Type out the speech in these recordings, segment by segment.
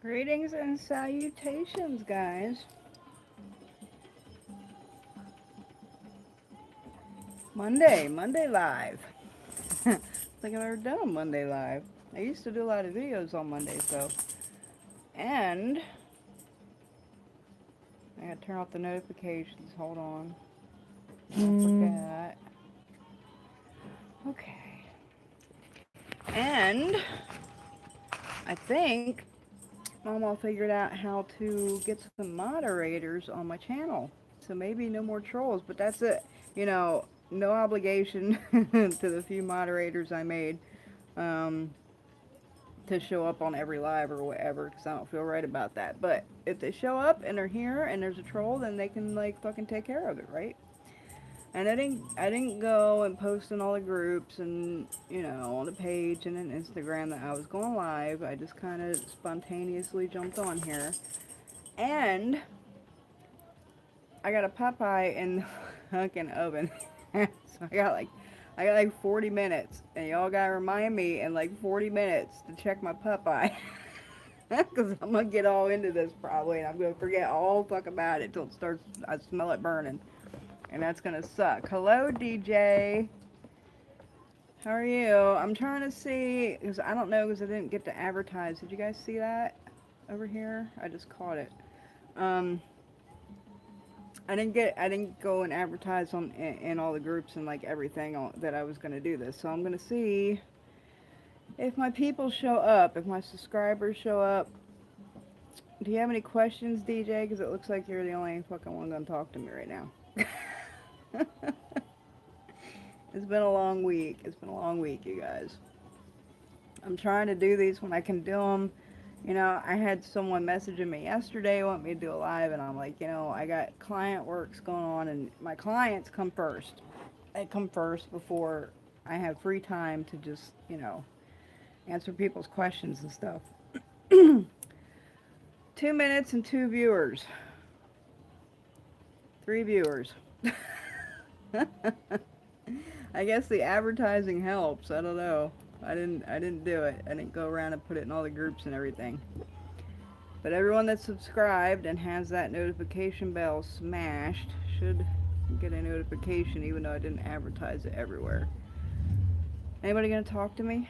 Greetings and salutations, guys. Monday Live. I think I've ever done a Monday Live. I used to do a lot of videos on Monday, so. And I gotta turn off the notifications. Hold on. I forgot. Okay. And I think Mama figured out how to get some moderators on my channel. So maybe no more trolls, but that's it. No obligation to the few moderators I made um, to show up on every live or whatever, because I don't feel right about that. But if they show up and they're here and there's a troll, then they can like fucking take care of it, right? And I didn't go and post in all the groups and on the page and on Instagram that I was going live. I just kind of spontaneously jumped on here, and I got a Popeye in the fucking oven. So I got like 40 minutes, and y'all gotta remind me in like 40 minutes to check my Popeye. Because I'm gonna get all into this probably, and I'm gonna forget all fuck about it till it starts. I smell it burning, and that's gonna suck. Hello, DJ. How are you? I'm trying to see because I don't know because I didn't get to advertise. Did you guys see that over here? I just caught it. Um, I didn't go and advertise in all the groups and like everything that I was gonna do this. So I'm gonna see if my people show up, if my subscribers show up. Do you have any questions, DJ? Because it looks like you're the only fucking one gonna talk to me right now. It's been a long week. It's been a long week, you guys. I'm trying to do these when I can do them. I had someone messaging me yesterday, want me to do a live, and I'm like, I got client works going on, and my clients come first. They come first before I have free time to just, answer people's questions and stuff. 2 minutes and two viewers. Three viewers. I guess the advertising helps. I don't know. I didn't do it. I didn't go around and put it in all the groups and everything. But everyone that's subscribed and has that notification bell smashed should get a notification even though I didn't advertise it everywhere. Anybody gonna talk to me?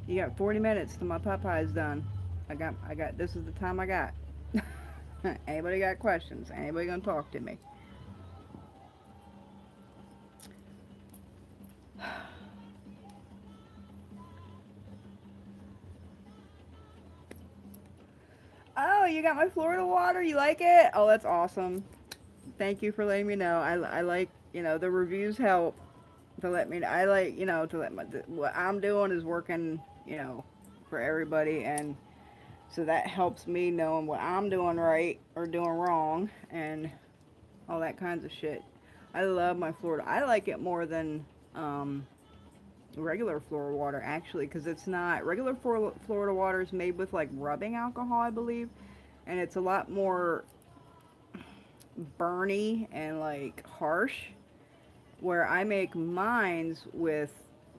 You got 40 minutes till my Popeye's done. I got this is the time I got. Anybody got questions? Anybody gonna talk to me? Oh, you got my Florida water? You like it? Oh, that's awesome. Thank you for letting me know. I like, the reviews help to let me, I like, to let my, what I'm doing is working, for everybody. And so that helps me knowing what I'm doing right or doing wrong and all that kinds of shit. I love my Florida. I like it more than regular Florida water, actually, because it's not, regular Florida water is made with like rubbing alcohol, I believe. And it's a lot more burny and like harsh, where I make mines with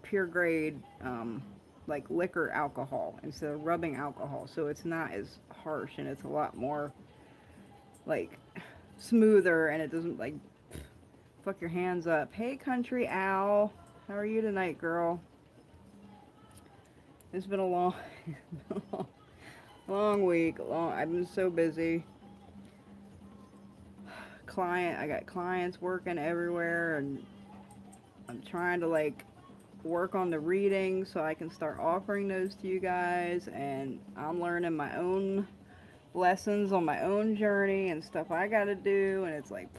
pure grade like liquor alcohol instead of rubbing alcohol, so it's not as harsh and it's a lot more like smoother and it doesn't like fuck your hands up. Hey, Country Owl, how are you tonight, girl? It's been a long long week. I've been so busy. I got clients working everywhere, and I'm trying to like work on the reading so I can start offering those to you guys, and I'm learning my own lessons on my own journey and stuff I gotta do, and it's like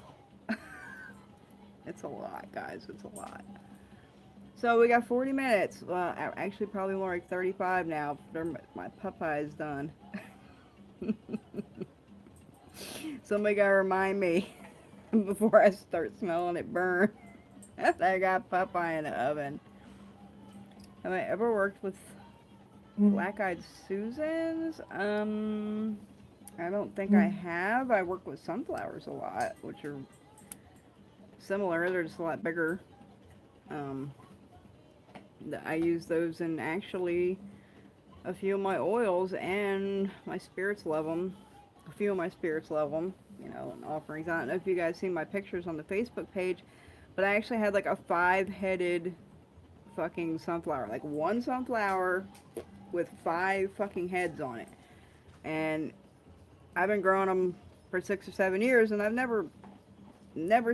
it's a lot, guys. It's a lot. So we got 40 minutes. Well, actually probably more like 35 now after my Popeye's done. Somebody gotta remind me before I start smelling it burn. I got Popeye in the oven. Have I ever worked with Black-Eyed Susans? I don't think I have. I work with sunflowers a lot, which are similar. They're just a lot bigger. I use those in actually a few of my oils, and my spirits love them. A few of my spirits love them, you know, and offerings. I don't know if you guys seen my pictures on the Facebook page, but I actually had like a 5-headed fucking sunflower. Like one sunflower with 5 fucking heads on it. And I've been growing them for 6 or 7 years, and I've never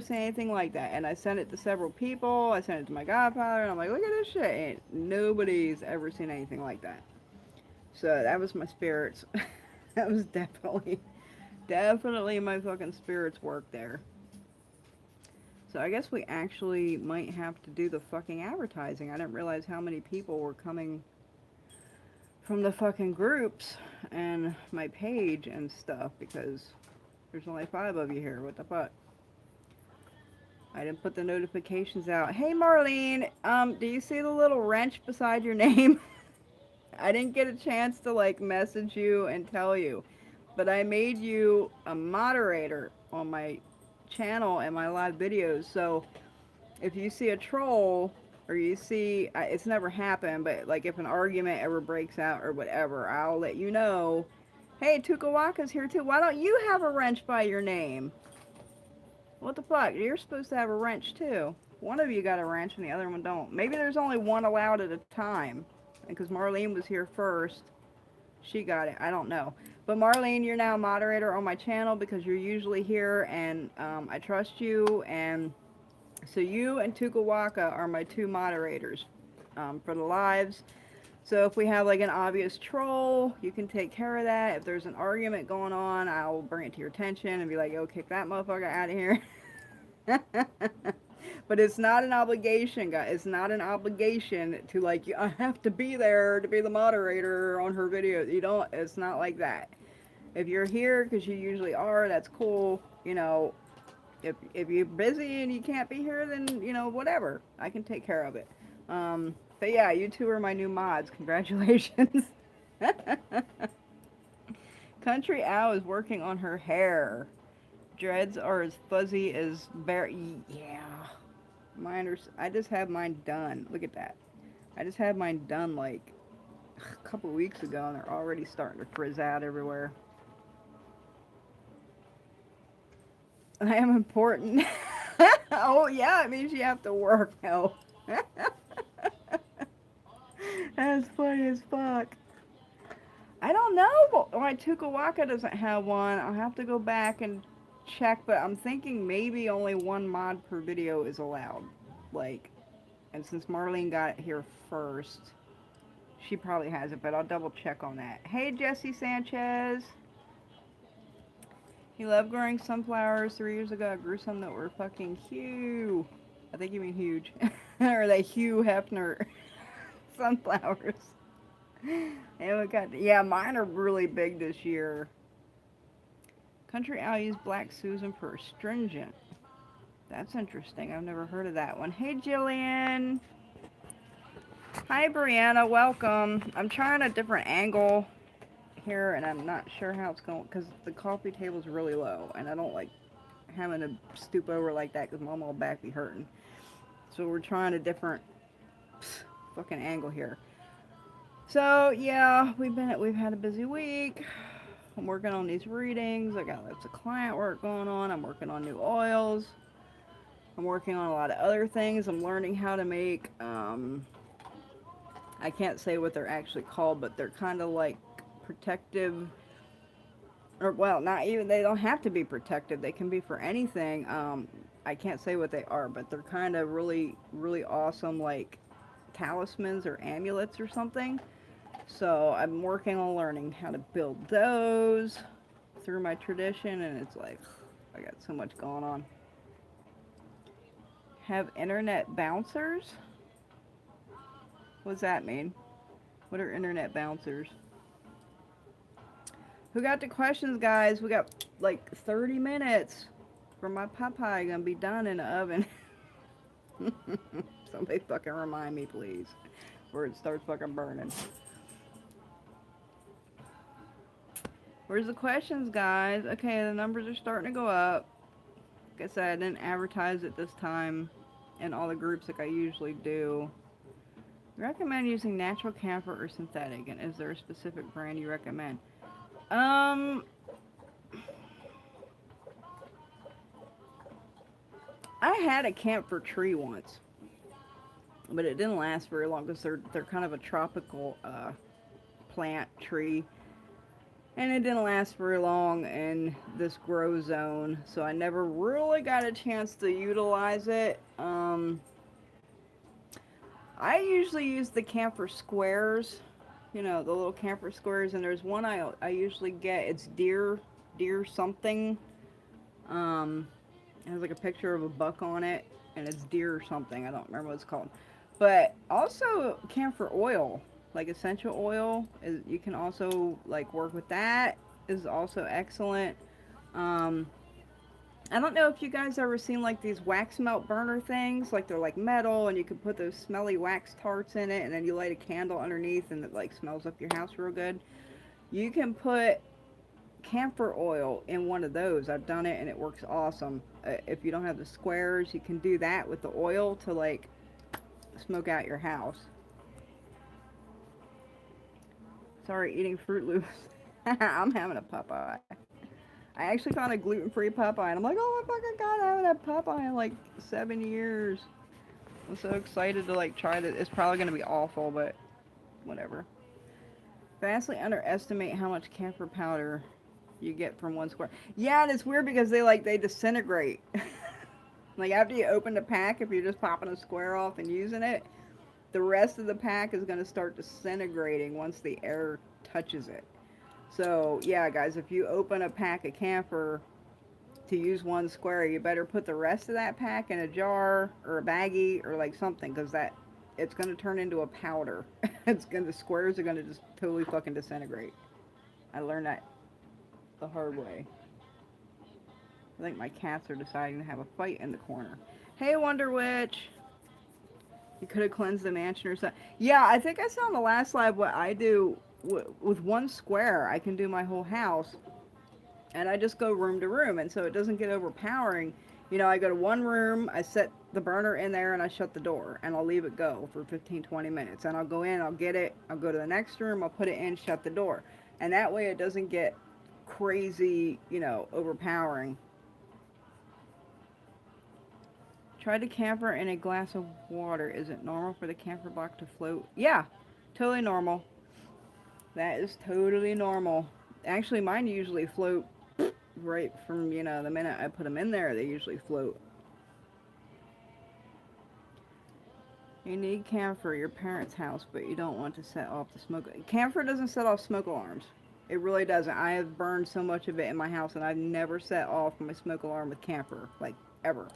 seen anything like that. And I sent it to several people. I sent it to my godfather, and I'm like, look at this shit. And nobody's ever seen anything like that. So that was my spirits. That was definitely my fucking spirits work there. So I guess we actually might have to do the fucking advertising. I didn't realize how many people were coming from the fucking groups and my page and stuff, because there's only 5 of you here. What the fuck? I didn't put the notifications out. Hey Marlene, do you see the little wrench beside your name? I didn't get a chance to like message you and tell you, but I made you a moderator on my channel and my live videos. So if you see a troll, or you see, it's never happened, but like if an argument ever breaks out or whatever, I'll let you know. Hey, Tukawaka's here too. Why don't you have a wrench by your name? What the fuck? You're supposed to have a wrench too. One of you got a wrench and the other one don't. Maybe there's only one allowed at a time. Because Marlene was here first. She got it. I don't know. But Marlene, you're now a moderator on my channel because you're usually here, and I trust you. And so you and Tukawaka are my 2 moderators for the lives. So if we have like an obvious troll, you can take care of that. If there's an argument going on, I'll bring it to your attention and be like, yo, kick that motherfucker out of here. But it's not an obligation, guys. It's not an obligation to like, I have to be there to be the moderator on her video. You don't, it's not like that. If you're here, because you usually are, that's cool. You know, if you're busy and you can't be here, then, you know, whatever. I can take care of it. But yeah, you 2 are my new mods. Congratulations. Country Owl is working on her hair. Dreads are as fuzzy as bear. Yeah. Mine are, I just had mine done. Look at that. I just had mine done like a couple weeks ago, and they're already starting to frizz out everywhere. I am important. Oh yeah, it means you have to work now. That's funny as fuck. I don't know why Tukawaka doesn't have one. I'll have to go back and check, but I'm thinking maybe only 1 mod per video is allowed. Like, and since Marlene got it here first, she probably has it, but I'll double check on that. Hey, Jesse Sanchez. He loved growing sunflowers. 3 years ago, I grew some that were fucking huge. I think you mean huge. Or they Hugh Hefner sunflowers. And we got, yeah, mine are really big this year. Country Owl used Black Susan for astringent. That's interesting. I've never heard of that one. Hey, Jillian. Hi, Brianna. Welcome. I'm trying a different angle here, and I'm not sure how it's going, because the coffee table's really low, and I don't like having to stoop over like that, because Mama will back be hurting. So we're trying a different fucking angle here. So yeah, we've had a busy week. I'm working on these readings. I got lots of client work going on. I'm working on new oils. I'm working on a lot of other things. I'm learning how to make, I can't say what they're actually called, but they're kind of like protective, or well, not even, they don't have to be protective. They can be for anything. I can't say what they are, but they're kind of really, really awesome, like talismans or amulets or something. So I'm working on learning how to build those through my tradition, and it's like, I got so much going on. Have internet bouncers? What does that mean? What are internet bouncers? Who got the questions, guys? We got like 30 minutes for my pie gonna be done in the oven. Somebody fucking remind me, please, before it starts fucking burning. Where's the questions, guys? Okay, the numbers are starting to go up. Like I said, I didn't advertise it this time in all the groups like I usually do. Recommend using natural camphor or synthetic, and is there a specific brand you recommend? Um, I had a camphor tree once, but it didn't last very long because they're kind of a tropical plant tree, and it didn't last very long in this grow zone, so I never really got a chance to utilize it. I usually use the camphor squares, you know, the little camphor squares, and there's one I usually get. It's deer something. Um, it has like a picture of a buck on it, and it's deer or something. I don't remember what it's called. But also camphor oil, like essential oil, is you can also like work with that. Is also excellent. Um, I don't know if you guys ever seen like these wax melt burner things, like they're like metal, and you can put those smelly wax tarts in it, and then you light a candle underneath, and it like smells up your house real good. You can put camphor oil in one of those. I've done it, and it works awesome. If you don't have the squares, you can do that with the oil to like smoke out your house. Sorry, eating Fruit Loops. I'm having a Popeye. I actually found a gluten-free Popeye, and I'm like, oh my fucking god, I haven't had Popeye in like 7 years. I'm so excited to like try it. It's probably gonna be awful, but whatever. Vastly underestimate how much camphor powder you get from one square. Yeah, and it's weird because they disintegrate. Like after you open the pack, if you're just popping a square off and using it, the rest of the pack is going to start disintegrating once the air touches it. So yeah, guys, if you open a pack of camphor to use one square, you better put the rest of that pack in a jar or a baggie or like something, because that it's going to turn into a powder. The squares are going to just totally fucking disintegrate. I learned that the hard way. I think my cats are deciding to have a fight in the corner. Hey, Wonder Witch. You could have cleansed the mansion or something. Yeah, I think I saw on the last live what I do with one square. I can do my whole house, and I just go room to room, and so it doesn't get overpowering. You know, I go to one room, I set the burner in there, and I shut the door, and I'll leave it go for 15, 20 minutes. And I'll go in, I'll get it, I'll go to the next room, I'll put it in, shut the door. And that way it doesn't get crazy, you know, overpowering. Try to camphor in a glass of water. Is it normal for the camphor block to float? Yeah, totally normal. That is totally normal. Actually, mine usually float right from, you know, the minute I put them in there, they usually float. You need camphor at your parents' house, but you don't want to set off the smoke. Camphor doesn't set off smoke alarms. It really doesn't. I have burned so much of it in my house, and I've never set off my smoke alarm with camphor, like, ever.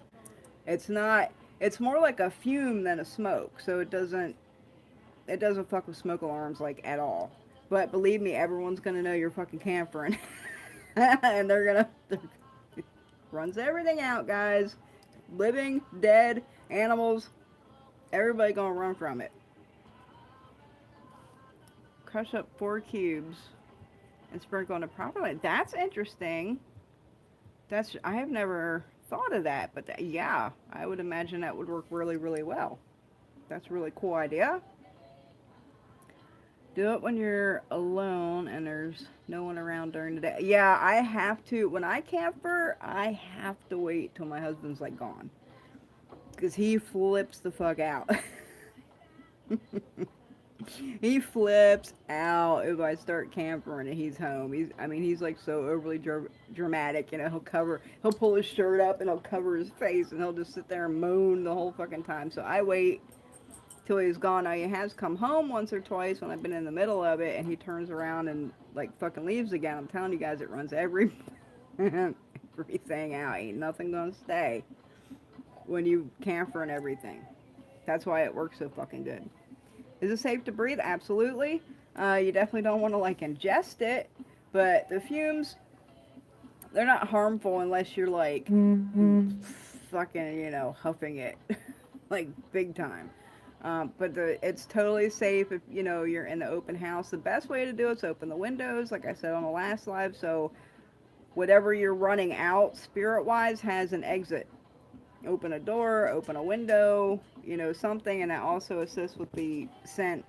It's not. It's more like a fume than a smoke, so it doesn't. It doesn't fuck with smoke alarms like at all. But believe me, everyone's gonna know you're fucking campering, and runs everything out, guys. Living, dead, animals, everybody gonna run from it. Crush up 4 cubes and sprinkle on it properly. That's interesting. That's I have never thought of that, but yeah, I would imagine that would work really, really well. That's a really cool idea. Do it when you're alone and there's no one around during the day. Yeah, I have to. When I camper, I have to wait till my husband's like gone, because he flips the fuck out. He flips out if I start campering and he's home. He's like so overly dramatic. You know, he'll pull his shirt up and he'll cover his face and he'll just sit there and moan the whole fucking time. So I wait till he's gone. Now he has come home once or twice when I've been in the middle of it, and he turns around and like fucking leaves again. I'm telling you guys, it runs everything out. Ain't nothing gonna stay when you camper and everything. That's why it works so fucking good. Is it safe to breathe? Absolutely. You definitely don't want to like ingest it, but the fumes, they're not harmful unless you're like fucking, you know, huffing it like big time. But it's totally safe if, you know, you're in the open house. The best way to do it is open the windows, like I said on the last live, so whatever you're running out spirit wise has an exit. Open a door, open a window, you know, something, and that also assists with the scent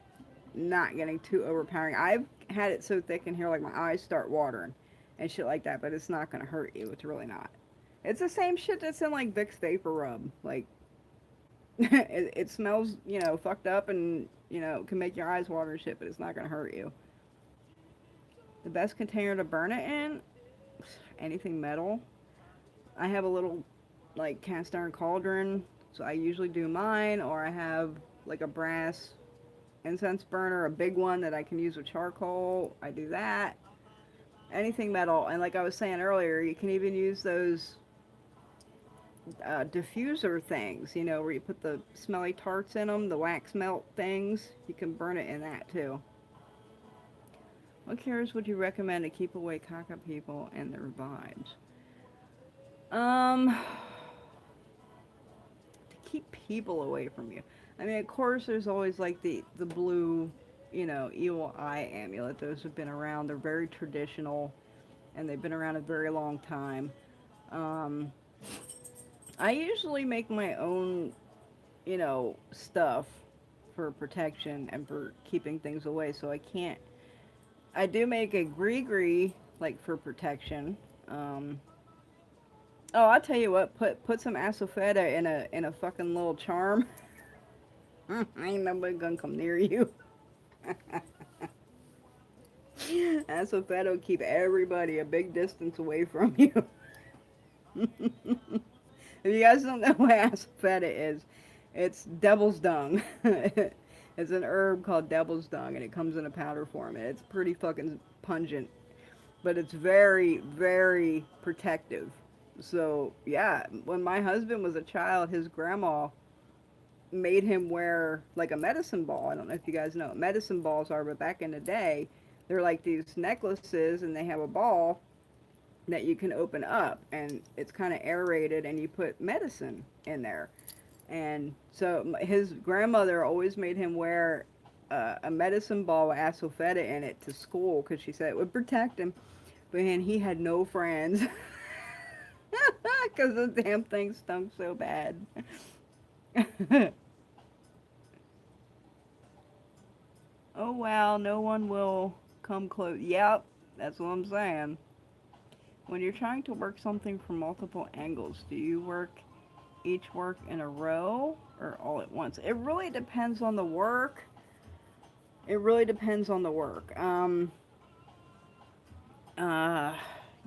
not getting too overpowering. I've had it so thick in here, like my eyes start watering and shit like that, but it's not gonna hurt you. It's really not. It's the same shit that's in like Vicks Vapor Rub. Like, it smells, you know, fucked up and, you know, can make your eyes water and shit, but it's not gonna hurt you. The best container to burn it in, anything metal. I have a little like cast iron cauldron, so I usually do mine, or I have like a brass incense burner, a big one that I can use with charcoal. I do that. Anything metal, and like I was saying earlier, you can even use those diffuser things, you know, where you put the smelly tarts in them, the wax melt things. You can burn it in that too. What cures would you recommend to keep away caca people and their vibes? Um, to keep people away from you. I mean, of course, there's always like the blue, you know, evil eye amulet. Those have been around. They're very traditional, and they've been around a very long time. Um, I usually make my own, you know, stuff for protection and for keeping things away. So I can't. I do make a gree like for protection. Um, oh, I'll tell you what. Put some asafeta in a fucking little charm. Ain't nobody gonna come near you. Asafeta will keep everybody a big distance away from you. If you guys don't know what asafoetida is, it's devil's dung. It's an herb called devil's dung, and it comes in a powder form, and it's pretty fucking pungent, but it's very, very protective. So, yeah, when my husband was a child, his grandma made him wear like a medicine ball. I don't know if you guys know what medicine balls are, but back in the day, they're like these necklaces, and they have a ball that you can open up, and it's kind of aerated, and you put medicine in there. And so his grandmother always made him wear a medicine ball with asafeta in it to school because she said it would protect him. But and he had no friends because the damn thing stunk so bad. Oh wow, no one will come close. Yep, that's what I'm saying. When you're trying to work something from multiple angles, do you work each work in a row or all at once? It really depends on the work. It really depends on the work. Uh,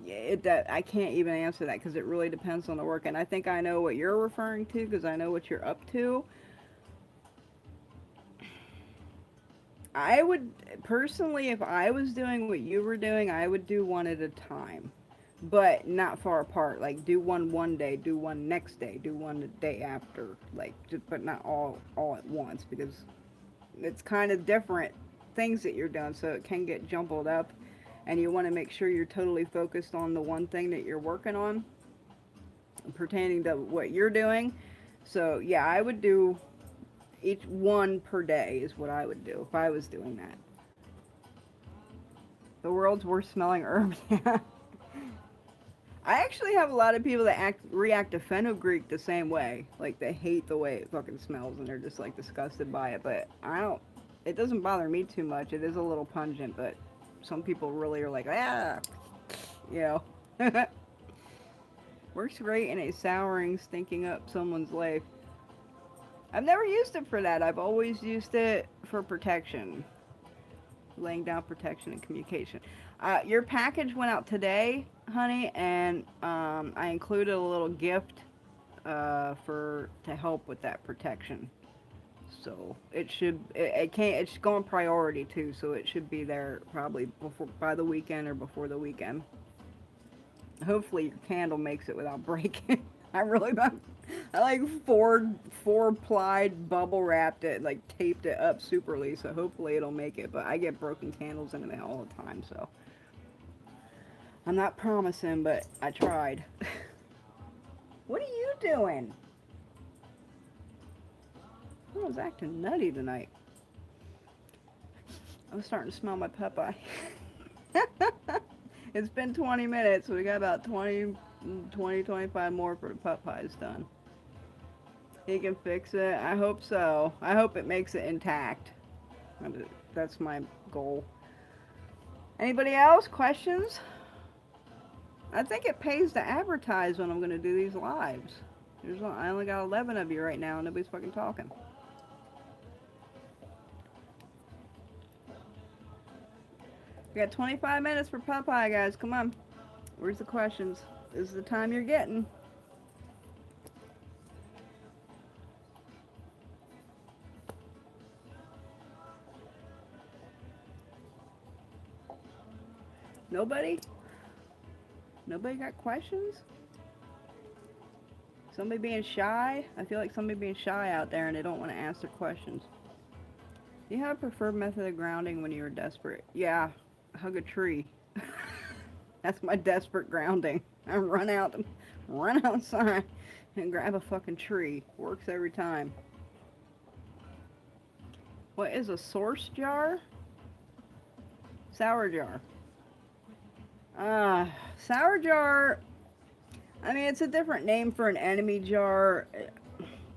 yeah, that I can't even answer that because it really depends on the work. And I think I know what you're referring to because I know what you're up to. I would personally, if I was doing what you were doing, I would do one at a time, but not far apart. Like do one day, do one next day, do one the day after. Like, just, but not all at once because it's kind of different things that you're doing, so it can get jumbled up, and you want to make sure you're totally focused on the one thing that you're working on, pertaining to what you're doing. So yeah, I would do each one per day is what I would do if I was doing that. The world's worst smelling herb. Yeah. I actually have a lot of people that react to fenugreek the same way. Like they hate the way it fucking smells and they're just like disgusted by it. But I don't. It doesn't bother me too much. It is a little pungent, but some people really are like, ah, you know. Works great in a souring, stinking up someone's life. I've never used it for that. I've always used it for protection, laying down protection and communication. Your package went out today, honey, and I included a little gift for to help with that protection. So it should it can't it's going priority too, so it should be there probably before by the weekend or before the weekend. Hopefully your candle makes it without breaking. I really don't. I like four plied bubble wrapped it, like taped it up superly, so hopefully it'll make it. But I get broken candles in the mail all the time, so I'm not promising, but I tried. What are you doing? I was acting nutty tonight. I'm starting to smell my Popeye. It's been 20 minutes, so we got about 20, 25 more for the Popeyes done. He can fix it. I hope so. I hope it makes it intact. That's my goal. Anybody else? Questions? I think it pays to advertise when I'm going to do these lives. I only got 11 of you right now, and nobody's fucking talking. We got 25 minutes for Popeye, guys. Come on. Where's the questions? This is the time you're getting. Nobody? Nobody got questions? Somebody being shy? I feel like somebody being shy out there and they don't want to answer questions. Do you have a preferred method of grounding when you're desperate? Yeah, hug a tree. That's my desperate grounding. I run outside and grab a fucking tree. Works every time. What is a source jar? Sour jar. Sour jar. I mean, it's a different name for an enemy jar.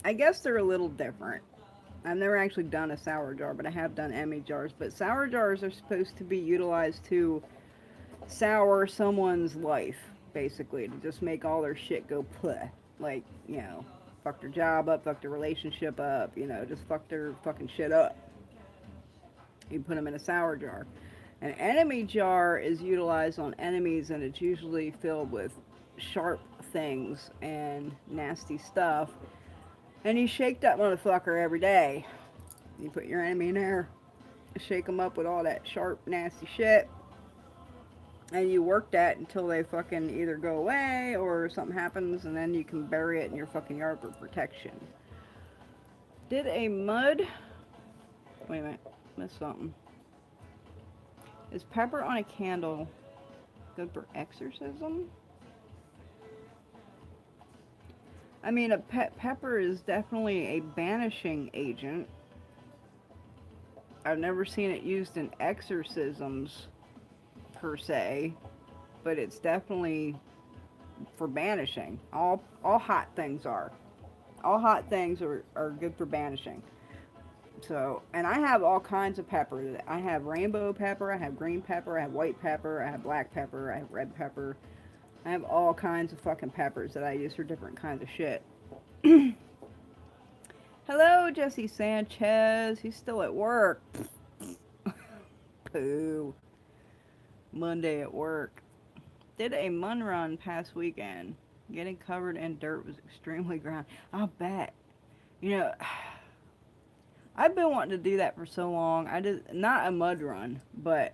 I guess they're a little different. I've never actually done a sour jar, but I have done enemy jars. But sour jars are supposed to be utilized to sour someone's life, basically, to just make all their shit go pleh. Like, fuck their job up, fuck their relationship up, just fuck their fucking shit up. You put them in a sour jar. An enemy jar is utilized on enemies, and it's usually filled with sharp things and nasty stuff. And you shake that motherfucker every day. You put your enemy in there, shake them up with all that sharp, nasty shit, and you work that until they fucking either go away or something happens, and then you can bury it in your fucking yard for protection. Did a mud... Wait a minute. Missed something. Is pepper on a candle good for exorcism? I mean, pepper is definitely a banishing agent. I've never seen it used in exorcisms, per se, but it's definitely for banishing. All hot things are. All hot things are good for banishing. So, and I have all kinds of pepper. I have rainbow pepper, I have green pepper, I have white pepper, I have black pepper, I have red pepper. I have all kinds of fucking peppers that I use for different kinds of shit. Hello, Jesse Sanchez. He's still at work. Pooh. Monday at work. Did a mun run past weekend. Getting covered in dirt was extremely ground. I'll bet. I've been wanting to do that for so long. I just, not a mud run, but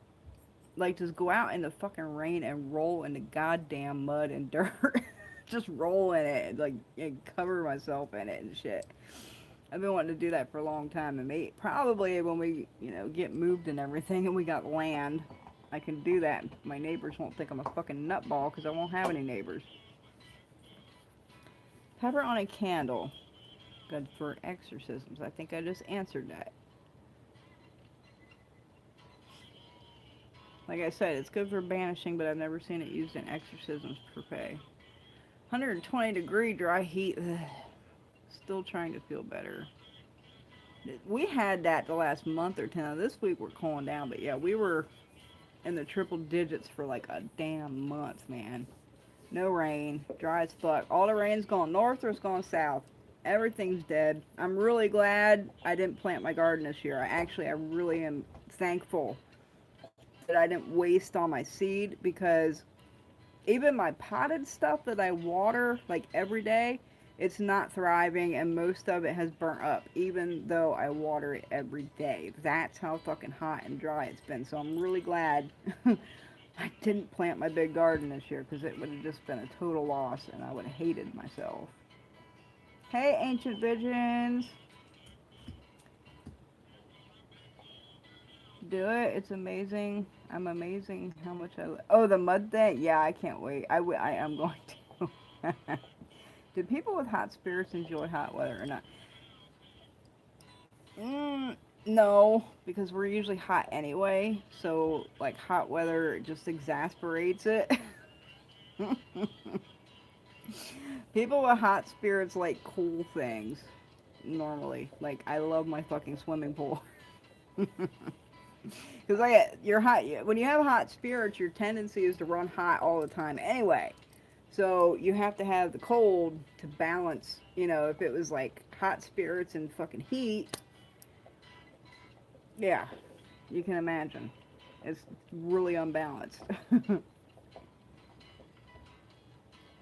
like just go out in the fucking rain and roll in the goddamn mud and dirt. Just roll in it, and cover myself in it and shit. I've been wanting to do that for a long time, and probably when we, get moved and everything and we got land, I can do that. My neighbors won't think I'm a fucking nutball because I won't have any neighbors. Pepper on a candle. Good for exorcisms. I think I just answered that. Like I said, it's good for banishing, but I've never seen it used in exorcisms per se. 120 degree dry heat. Ugh. Still trying to feel better. We had that the last month or 10. This week we're cooling down, but yeah, we were in the triple digits for like a damn month, man. No rain, dry as fuck. All the rain's going north or it's going south. Everything's dead. I'm really glad I didn't plant my garden this year. I really am thankful that I didn't waste all my seed, because even my potted stuff that I water like every day, it's not thriving, and most of it has burnt up, even though I water it every day. That's how fucking hot and dry it's been. So I'm really glad I didn't plant my big garden this year, because it would have just been a total loss, and I would have hated myself. Hey, Ancient Visions. Do it. It's amazing. I'm amazing how much Oh, the mud thing? Yeah, I can't wait. I am going to. Do people with hot spirits enjoy hot weather or not? No, because we're usually hot anyway. So, like, hot weather just exasperates it. People with hot spirits like cool things. normally. Like, I love my fucking swimming pool. Because like you're hot. When you have hot spirits, your tendency is to run hot all the time anyway. So you have to have the cold to balance. You know, if it was like hot spirits and fucking heat, yeah, you can imagine. It's really unbalanced.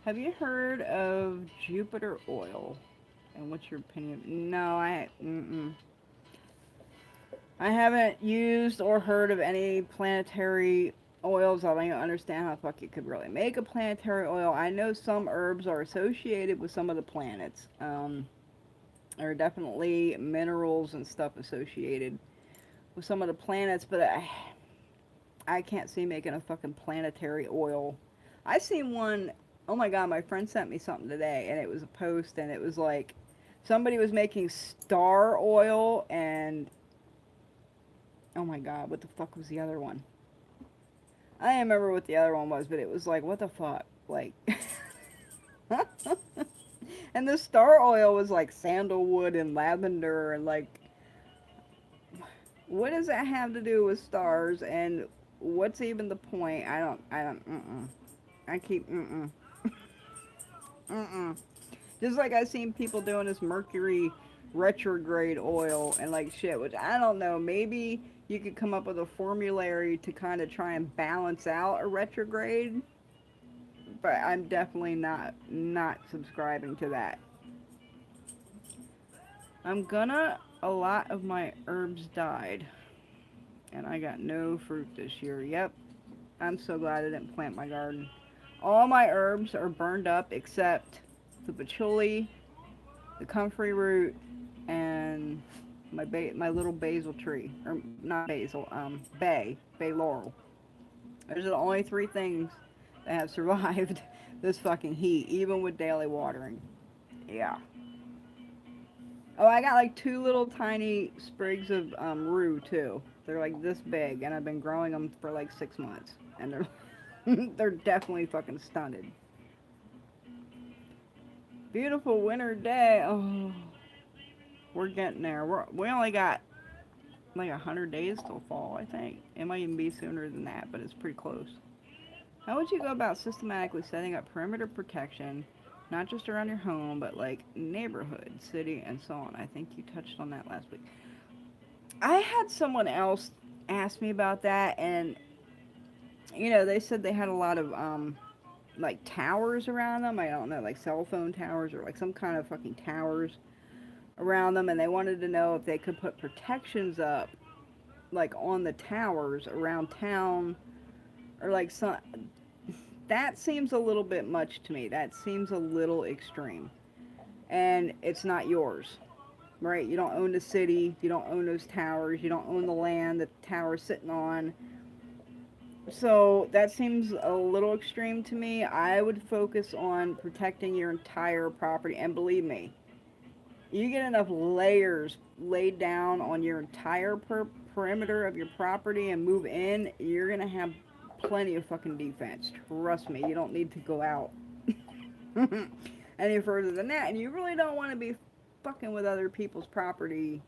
Have you heard of Jupiter oil? And what's your opinion? No, I haven't used or heard of any planetary oils. I don't even understand how the fuck you could really make a planetary oil. I know some herbs are associated with some of the planets. There are definitely minerals and stuff associated with some of the planets, but I can't see making a fucking planetary oil. I seen one. Oh my god, my friend sent me something today, and it was a post, and it was like somebody was making star oil, and oh my god, what the fuck was the other one? I don't remember what the other one was, but it was like, what the fuck? Like, and the star oil was like sandalwood and lavender, and like, what does that have to do with stars? And what's even the point? I keep, mm-mm. Just like I've seen people doing this Mercury retrograde oil and like shit, which I don't know. Maybe you could come up with a formulary to kind of try and balance out a retrograde, but I'm definitely not subscribing to that. I'm gonna. A lot of my herbs died, and I got no fruit this year. Yep, I'm so glad I didn't plant my garden. All my herbs are burned up except the patchouli, the comfrey root, and my little basil tree, or not basil, bay laurel. Those are the only three things that have survived this fucking heat, even with daily watering. Yeah. Oh, I got like two little tiny sprigs of rue too. They're like this big, and I've been growing them for like 6 months, and they're they're definitely fucking stunted. Beautiful winter day. Oh, we're getting there. We only got like 100 days till fall, I think. It might even be sooner than that, but it's pretty close. How would you go about systematically setting up perimeter protection, not just around your home, but like neighborhood, city, and so on? I think you touched on that last week. I had someone else ask me about that, and they said they had a lot of like towers around them. I don't know, like cell phone towers or like some kind of fucking towers around them, and they wanted to know if they could put protections up like on the towers around town or like some. That seems a little bit much to me. That seems a little extreme. And it's not yours, right? You don't own the city, you don't own those towers, you don't own the land that the tower's sitting on. So that seems a little extreme to me. I would focus on protecting your entire property, and believe me, you get enough layers laid down on your entire perimeter of your property and move in, you're gonna have plenty of fucking defense. Trust me, you don't need to go out any further than that. And you really don't want to be fucking with other people's property,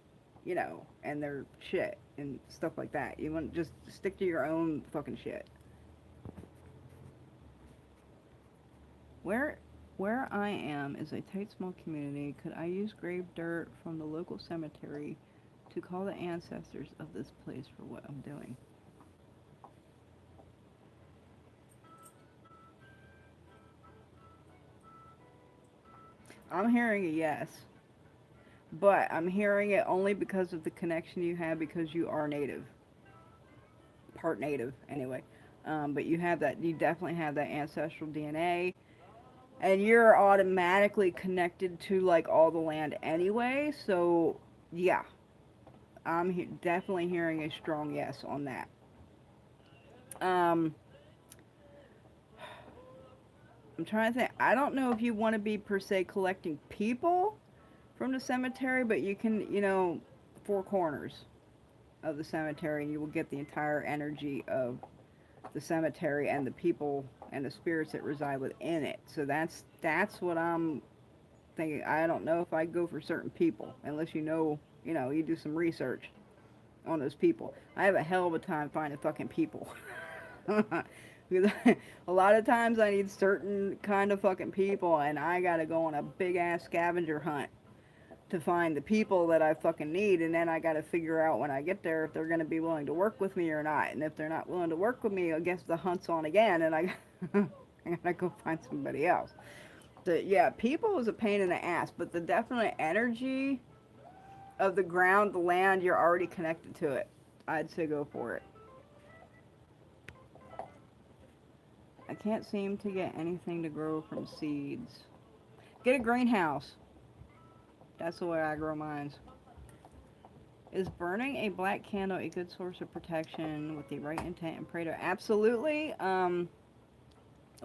and their shit and stuff like that. You want to just stick to your own fucking shit. Where where I am is a tight small community. Could I use grave dirt from the local cemetery to call the ancestors of this place for what I'm doing? I'm hearing a yes, but I'm hearing it only because of the connection you have because you are native, part native anyway. But you definitely have that ancestral DNA, and you're automatically connected to like all the land anyway. So yeah, definitely hearing a strong yes on that. Um, I'm trying to think. I don't know if you want to be per se collecting people from the cemetery, but you can, four corners of the cemetery, and you will get the entire energy of the cemetery and the people and the spirits that reside within it. So that's what I'm thinking, I don't know if I go for certain people unless you do some research on those people. I have a hell of a time finding fucking people. Because a lot of times I need certain kind of fucking people, and I gotta go on a big ass scavenger hunt to find the people that I fucking need, and then I gotta figure out when I get there if they're gonna be willing to work with me or not. And if they're not willing to work with me, I guess the hunt's on again, and I gotta go find somebody else. So yeah, people is a pain in the ass, but the definite energy of the ground, the land, you're already connected to it. I'd say go for it. I can't seem to get anything to grow from seeds. Get a greenhouse. That's the way I grow mine. Is burning a black candle a good source of protection with the right intent and pray to? Absolutely.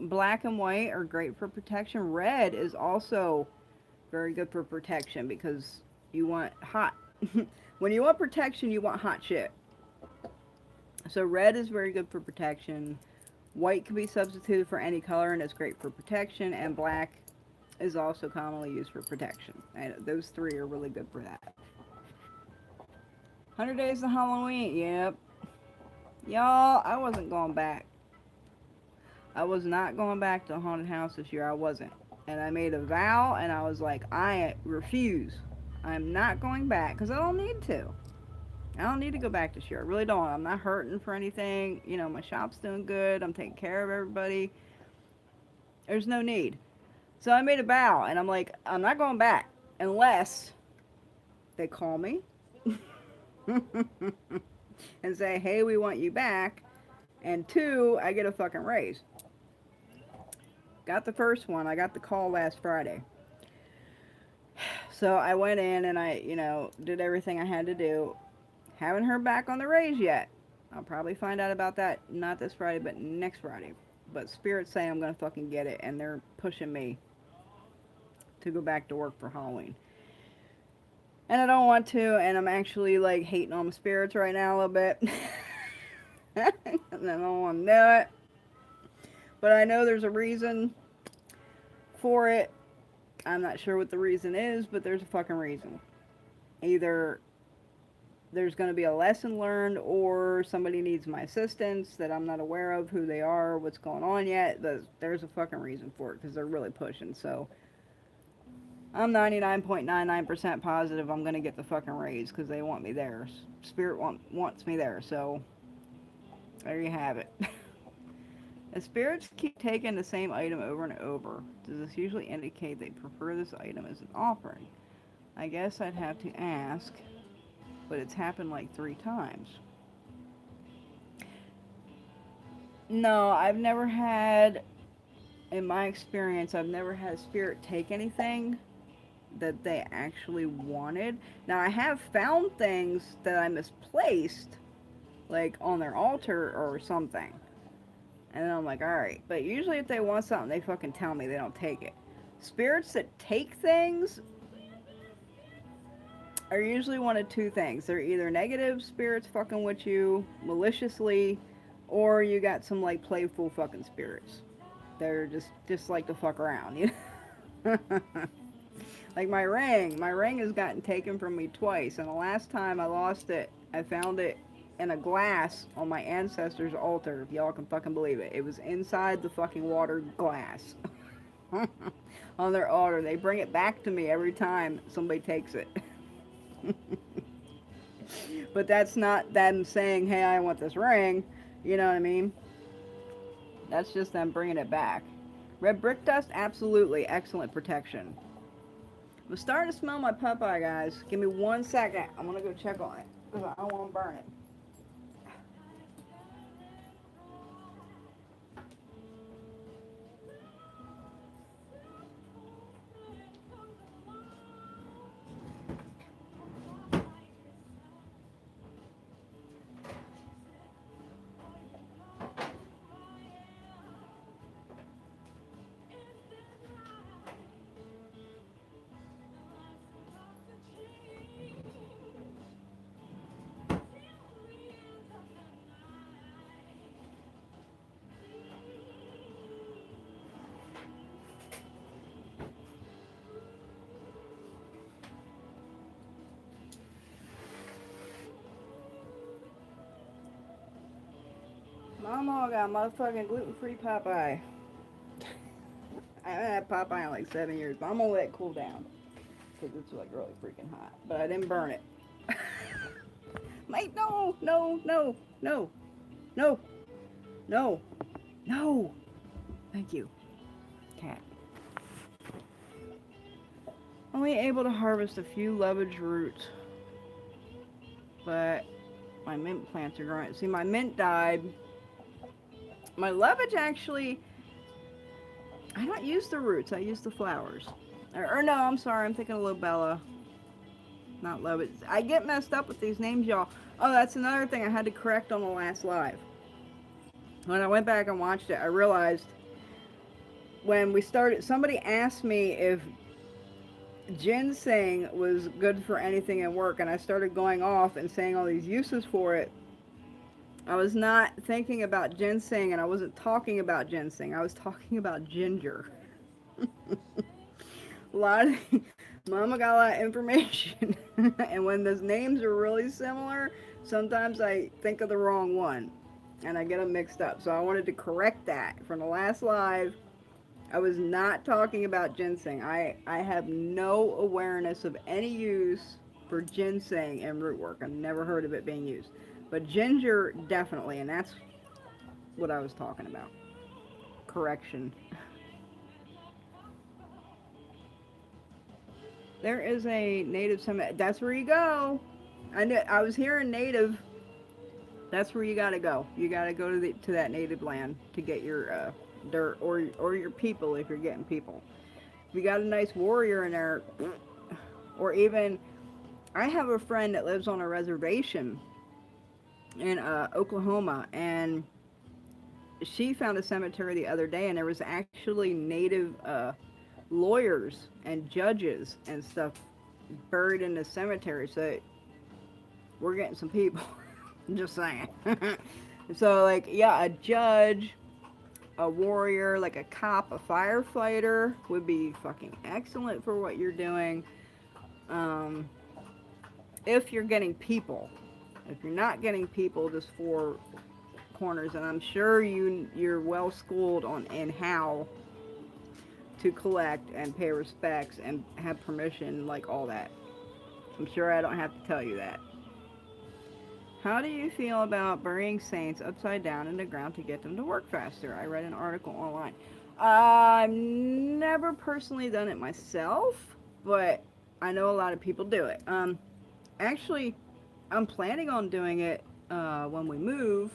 Black and white are great for protection. Red is also very good for protection because you want hot. When you want protection, you want hot shit. So red is very good for protection. White can be substituted for any color and is great for protection. And black is also commonly used for protection. And those three are really good for that. 100 Days of Halloween. Yep. Y'all, I wasn't going back. I was not going back to a haunted house this year. I wasn't. And I made a vow, and I was like, I refuse. I'm not going back because I don't need to. I don't need to go back this year. I really don't. I'm not hurting for anything. My shop's doing good. I'm taking care of everybody. There's no need. So I made a vow, and I'm like, I'm not going back unless they call me and say, hey, we want you back. And two, I get a fucking raise. Got the first one. I got the call last Friday. So I went in and I, did everything I had to do. Haven't heard back on the raise yet. I'll probably find out about that not this Friday, but next Friday. But spirits say I'm going to fucking get it, and they're pushing me to go back to work for Halloween. And I don't want to, and I'm actually like hating on the spirits right now a little bit. And I don't want to do it. But I know there's a reason for it. I'm not sure what the reason is, but there's a fucking reason. Either there's going to be a lesson learned, or somebody needs my assistance that I'm not aware of who they are, what's going on yet. There's a fucking reason for it because they're really pushing. So I'm 99.99% positive I'm going to get the fucking raise because they want me there. Spirit wants me there. So there you have it. If spirits keep taking the same item over and over, does this usually indicate they prefer this item as an offering? I guess I'd have to ask, but it's happened like 3 times. No, I've never had, in my experience, I've never had a spirit take anything that they actually wanted. Now, I have found things that I misplaced, like on their altar or something. And then I'm like, alright. But usually if they want something, they fucking tell me. They don't take it. Spirits that take things are usually one of 2 things. They're either negative spirits fucking with you maliciously, or you got some like playful fucking spirits. They're just like to fuck around, you know? Like my ring has gotten taken from me twice, and the last time I lost it, I found it in a glass on my ancestors' altar, if y'all can fucking believe it. It was inside the fucking water glass on their altar. They bring it back to me every time somebody takes it. But that's not them saying, hey, I want this ring. You know what I mean? That's just them bringing it back. Red brick dust, absolutely. Excellent protection. I'm starting to smell my Popeye, guys. Give me 1 second. I'm going to go check on it because I don't want to burn it. Mama got motherfucking gluten-free Popeye. I haven't had Popeye in like 7 years, but I'm gonna let it cool down because it's like really freaking hot. But I didn't burn it. Mate, no, no, no, no, no, no, no. Thank you, cat. Only able to harvest a few lovage roots, but my mint plants are growing. See, my mint died. My lovage actually, I don't use the roots. I use the flowers. Or no, I'm sorry. I'm thinking of Lobella, not lovage. I get messed up with these names, y'all. Oh, that's another thing I had to correct on the last live. When I went back and watched it, I realized when we started, somebody asked me if ginseng was good for anything at work, and I started going off and saying all these uses for it. I was not thinking about ginseng, and I wasn't talking about ginseng. I was talking about ginger. A lot of, Mama got a lot of information, and when those names are really similar, sometimes I think of the wrong one, and I get them mixed up. So I wanted to correct that from the last live. I was not talking about ginseng. I have no awareness of any use for ginseng in rootwork. I've never heard of it being used. But ginger, definitely, and that's what I was talking about. Correction. There is a native cemetery. That's where you go. I was hearing native. That's where you gotta go. You gotta go to that native land to get your dirt or your people if you're getting people. If you got a nice warrior in there, or even I have a friend that lives on a reservation in Oklahoma, and she found a cemetery the other day, and there was actually native lawyers and judges and stuff buried in the cemetery. So we're getting some people. I'm just saying. So like, yeah, a judge, a warrior, like a cop, a firefighter would be fucking excellent for what you're doing. If you're getting people. If you're not getting people, just four corners, and I'm sure you're well schooled on in how to collect and pay respects and have permission, like all that. I'm sure I don't have to tell you that. How do you feel about burying saints upside down in the ground to get them to work faster? I read an article online. I've never personally done it myself, but I know a lot of people do it. Actually, I'm planning on doing it when we move.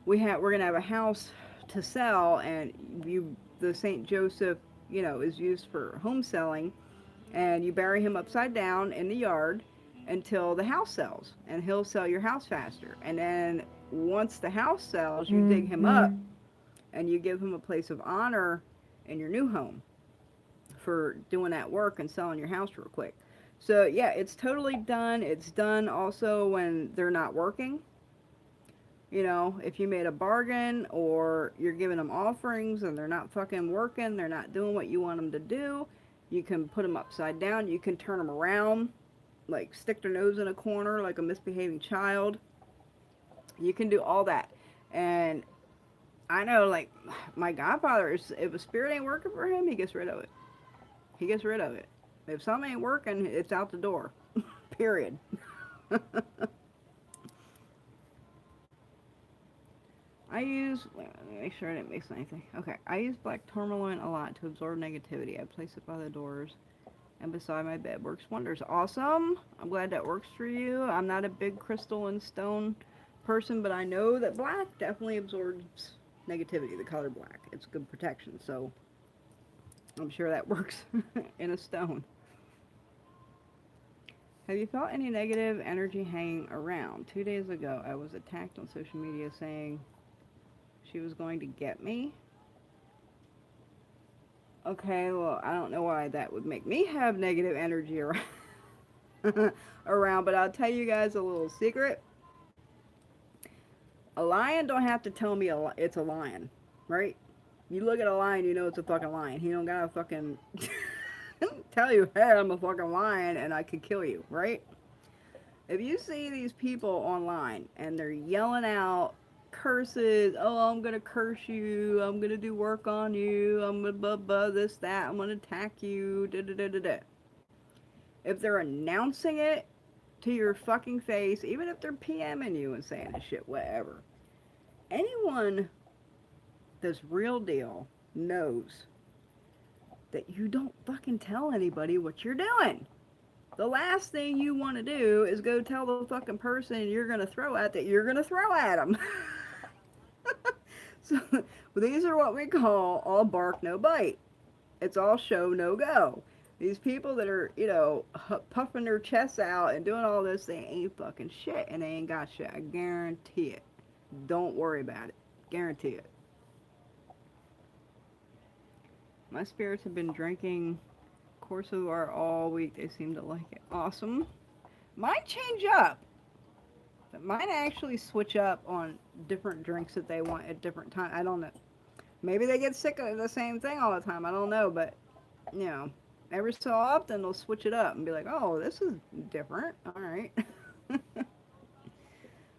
We're gonna have a house to sell, and the Saint Joseph, is used for home selling, and you bury him upside down in the yard until the house sells, and he'll sell your house faster. And then once the house sells, you dig him up and you give him a place of honor in your new home for doing that work and selling your house real quick. So yeah, it's totally done. It's done also when they're not working. If you made a bargain or you're giving them offerings and they're not fucking working, they're not doing what you want them to do, you can put them upside down. You can turn them around, like stick their nose in a corner like a misbehaving child. You can do all that. And I know, like, my godfather, if a spirit ain't working for him, he gets rid of it. He gets rid of it. If something ain't working, it's out the door. Period. Let me make sure I didn't mix anything. Okay, I use black tourmaline a lot to absorb negativity. I place it by the doors and beside my bed. Works wonders. Awesome. I'm glad that works for you. I'm not a big crystal and stone person, but I know that black definitely absorbs negativity, the color black. It's good protection, so I'm sure that works in a stone. Have you felt any negative energy hanging around? 2 days ago, I was attacked on social media saying she was going to get me. Okay, well, I don't know why that would make me have negative energy around, but I'll tell you guys a little secret. A lion don't have to tell me it's a lion, right? You look at a lion, you know it's a fucking lion. He don't gotta fucking tell you, hey, I'm a fucking lion and I could kill you, right? If you see these people online and they're yelling out curses. Oh, I'm gonna curse you. I'm gonna do work on you. I'm gonna blah blah this that. I'm gonna attack you. Da da da da da. If they're announcing it to your fucking face, even if they're PMing you and saying this shit, whatever. Anyone that's real deal knows that you don't fucking tell anybody what you're doing. The last thing you want to do is go tell the fucking person you're going to throw at that you're going to throw at them. So these are what we call all bark, no bite. It's all show, no go. These people that are, puffing their chests out and doing all this, they ain't fucking shit and they ain't got shit. I guarantee it. Don't worry about it. Guarantee it. My spirits have been drinking Corsovar all week. They seem to like it. Awesome. Mine change up. Mine actually switch up on different drinks that they want at different times. I don't know. Maybe they get sick of the same thing all the time. I don't know. But, every so often they'll switch it up and be like, oh, this is different. All right.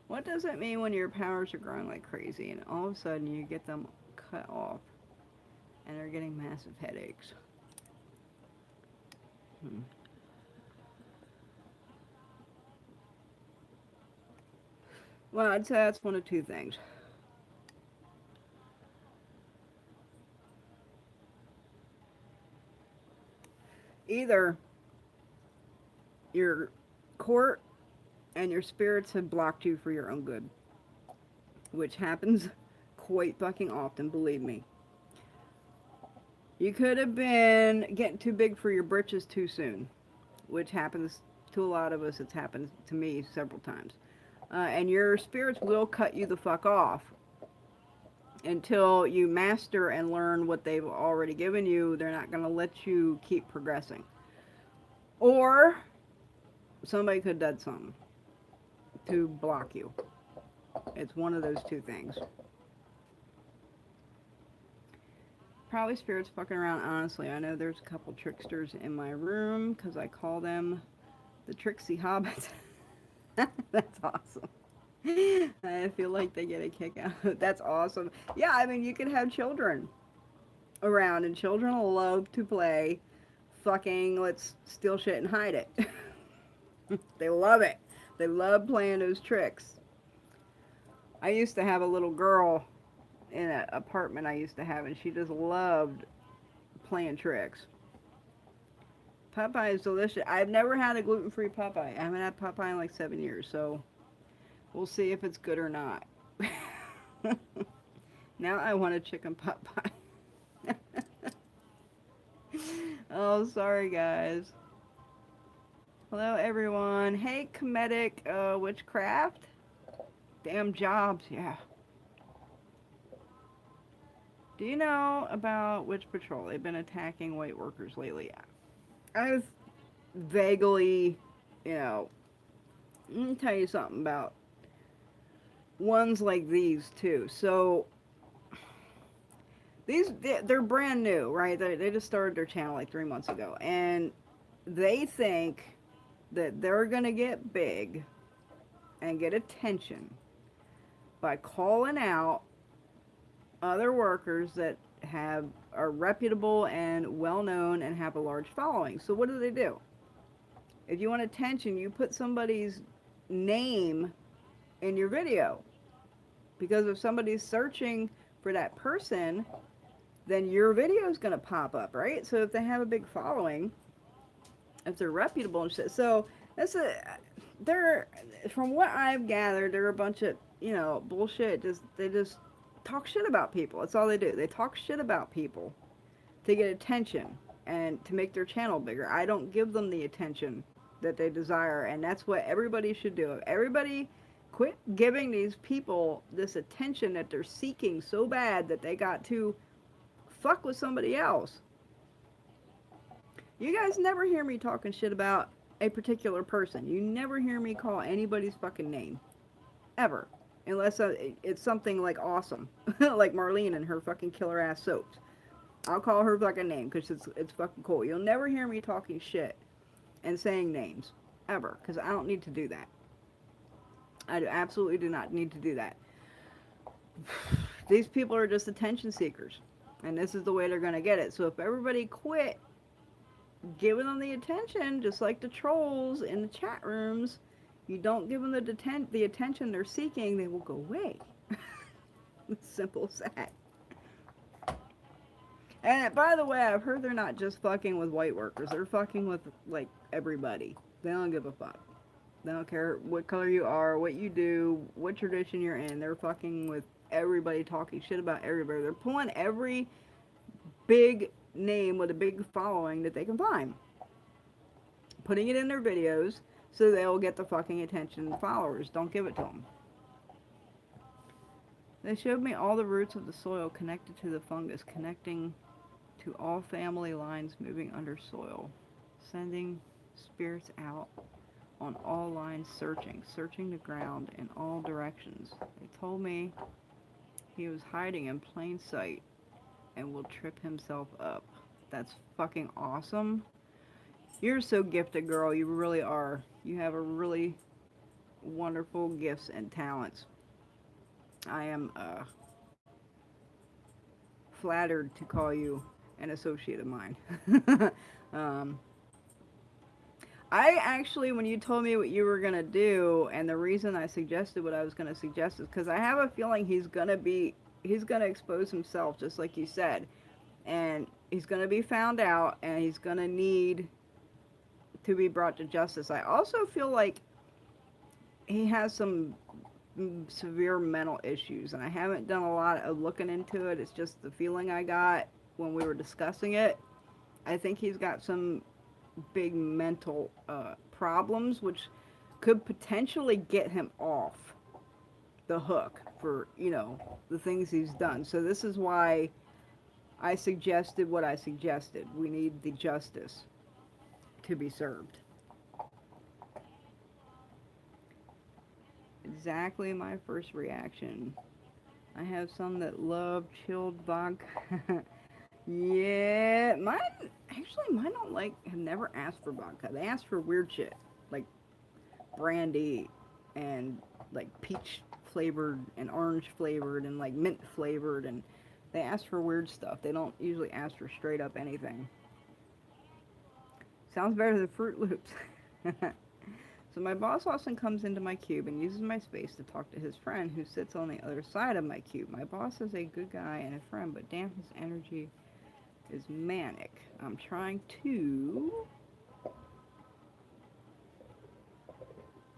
What does it mean when your powers are growing like crazy and all of a sudden you get them cut off and they're getting massive headaches? Well, I'd say that's one of two things. Either your court and your spirits have blocked you for your own good, which happens quite fucking often, believe me. You could have been getting too big for your britches too soon, which happens to a lot of us. It's happened to me several times. And your spirits will cut you the fuck off until you master and learn what they've already given you. They're not going to let you keep progressing. Or somebody could have done something to block you. It's one of those two things. Probably spirits fucking around, honestly. I know there's a couple tricksters in my room because I call them the Tricksy Hobbits. That's awesome. I feel like they get a kick out of it. That's awesome. Yeah, I mean, you can have children around, and children love to play fucking let's steal shit and hide it. They love it. They love playing those tricks. I used to have a little girl in an apartment I used to have, and she just loved playing tricks. Popeye is delicious. I've never had a gluten-free Popeye. I haven't had Popeye in like 7 years, so we'll see if it's good or not. Now I want a chicken pot pie. Oh, sorry, guys. Hello, everyone. Hey, comedic Witchcraft. Damn jobs, yeah. Do you know about Witch Patrol? They've been attacking white workers lately. I've vaguely, let me tell you something about ones like these, too. So, they're brand new, right? They just started their channel like 3 months ago. And they think that they're going to get big and get attention by calling out other workers that are reputable and well-known and have a large following. So what do? If you want attention, you put somebody's name in your video. Because if somebody's searching for that person, then your video is going to pop up, right? So if they have a big following, if they're reputable and shit. So from what I've gathered, they're a bunch of, bullshit. They just talk shit about people. That's all they do. They talk shit about people to get attention and to make their channel bigger. I don't give them the attention that they desire, and that's what everybody should do. Everybody quit giving these people this attention that they're seeking so bad that they got to fuck with somebody else. You guys never hear me talking shit about a particular person. You never hear me call anybody's fucking name. Ever. Unless it's something like awesome. Like Marlene and her fucking killer ass soaps. I'll call her fucking name because it's fucking cool. You'll never hear me talking shit and saying names. Ever. Because I don't need to do that. I absolutely do not need to do that. These people are just attention seekers. And this is the way they're going to get it. So if everybody quit giving them the attention, just like the trolls in the chat rooms, you don't give them the attention they're seeking, they will go away. Simple as that. And by the way, I've heard they're not just fucking with white workers. They're fucking with, like, everybody. They don't give a fuck. They don't care what color you are, what you do, what tradition you're in. They're fucking with everybody, talking shit about everybody. They're pulling every big name with a big following that they can find, putting it in their videos so they'll get the fucking attention and followers. Don't give it to them. They showed me all the roots of the soil connected to the fungus, connecting to all family lines moving under soil, sending spirits out on all lines, searching the ground in all directions. They told me he was hiding in plain sight and will trip himself up. That's fucking awesome. You're so gifted, girl. You really are. You have a really wonderful gifts and talents. I am flattered to call you an associate of mine. um, I actually, when you told me what you were gonna do, and the reason I suggested what I was gonna suggest is because I have a feeling he's gonna expose himself, just like you said, and he's gonna be found out, and he's gonna need to be brought to justice. I also feel like he has some severe mental issues, and I haven't done a lot of looking into it. It's just the feeling I got when we were discussing it. I think he's got some big mental problems, which could potentially get him off the hook for, the things he's done. So this is why I suggested what I suggested. We need the justice to be served. Exactly my first reaction. I have some that love chilled vodka. Yeah, mine don't like, have never asked for vodka. They ask for weird shit, like brandy and like peach flavored and orange flavored and like mint flavored, and they ask for weird stuff. They don't usually ask for straight up anything. Sounds better than Fruit Loops. So my boss often comes into my cube and uses my space to talk to his friend who sits on the other side of my cube. My boss is a good guy and a friend, but damn, his energy is manic. I'm trying to...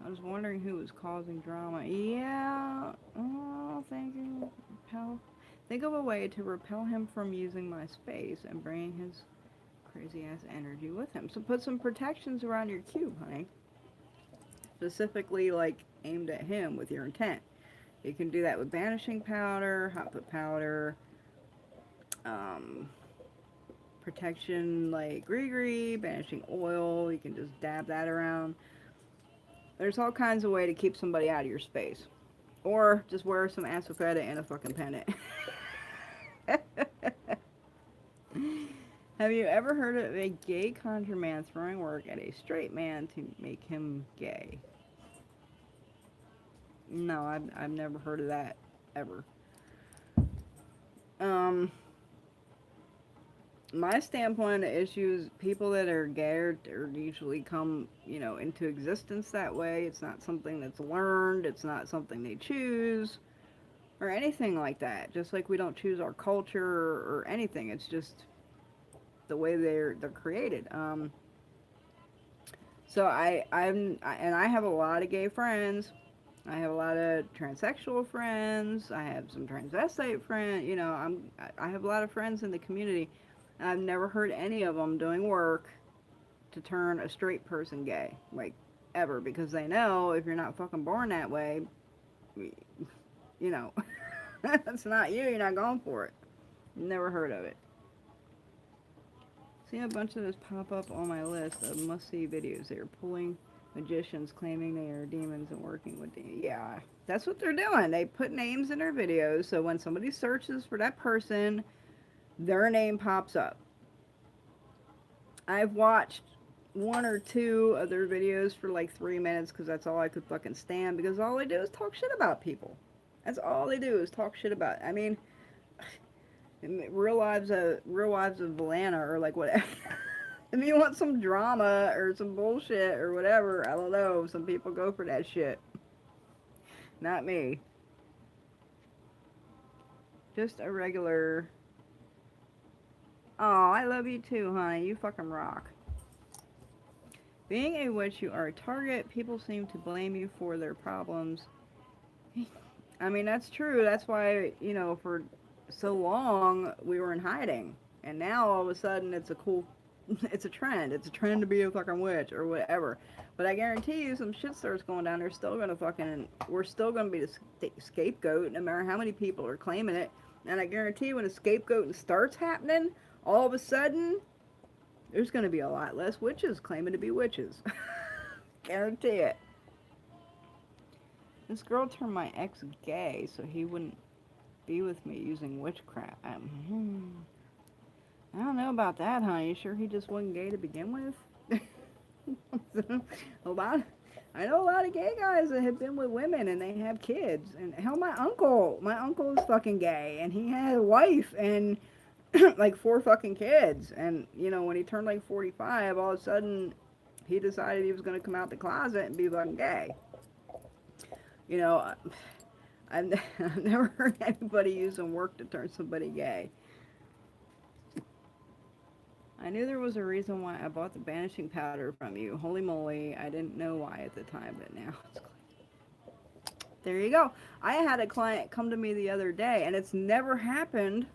I was wondering who was causing drama. Yeah. Oh, thank you. Think of a way to repel him from using my space and bringing his crazy ass energy with him. So put some protections around your cube, honey. Specifically, like, aimed at him with your intent. You can do that with banishing powder, hot put powder, protection like gree, banishing oil. You can just dab that around. There's all kinds of way to keep somebody out of your space. Or just wear some asafetta and a fucking pendant. Have you ever heard of a gay conjure man throwing work at a straight man to make him gay? No, I've never heard of that, ever. My standpoint of issues, people that are gay are usually come, into existence that way. It's not something that's learned. It's not something they choose or anything like that. Just like we don't choose our culture or anything. It's just the way they're created. So I have a lot of gay friends. I have a lot of transsexual friends. I have some transvestite friends. I have a lot of friends in the community. And I've never heard any of them doing work to turn a straight person gay, like, ever, because they know if you're not fucking born that way, that's not you. You're not going for it. Never heard of it. See a bunch of this pop up on my list of must-see videos. They are pulling magicians claiming they are demons and working with demons. Yeah, that's what they're doing. They put names in their videos, so when somebody searches for that person, their name pops up. I've watched one or two of their videos for like 3 minutes because that's all I could fucking stand, because all they do is talk shit about people. That's all they do is talk shit about. I mean, Real Lives of Atlanta or like whatever. If you want some drama or some bullshit or whatever, I don't know. Some people go for that shit. Not me. Just a regular. Oh, I love you too, honey. You fucking rock. Being a witch, you are a target. People seem to blame you for their problems. I mean, that's true. That's why, for so long we were in hiding. And now all of a sudden it's a cool, it's a trend. It's a trend to be a fucking witch or whatever. But I guarantee you some shit starts going down. They're still going to we're still going to be the scapegoat no matter how many people are claiming it. And I guarantee when a scapegoat starts happening, all of a sudden there's going to be a lot less witches claiming to be witches. Guarantee it. This girl turned my ex gay so he wouldn't be with me using witchcraft. I don't know about that, honey. You sure he just wasn't gay to begin with? a lot. I know a lot of gay guys that have been with women and they have kids. And hell, my uncle is fucking gay, and he had a wife and like 4 fucking kids. And when he turned like 45, all of a sudden he decided he was going to come out the closet and be fucking gay. You know, I've never heard anybody using work to turn somebody gay. I knew there was a reason why I bought the banishing powder from you. Holy moly, I didn't know why at the time, but now it's clear. There you go. I had a client come to me the other day, and it's never happened.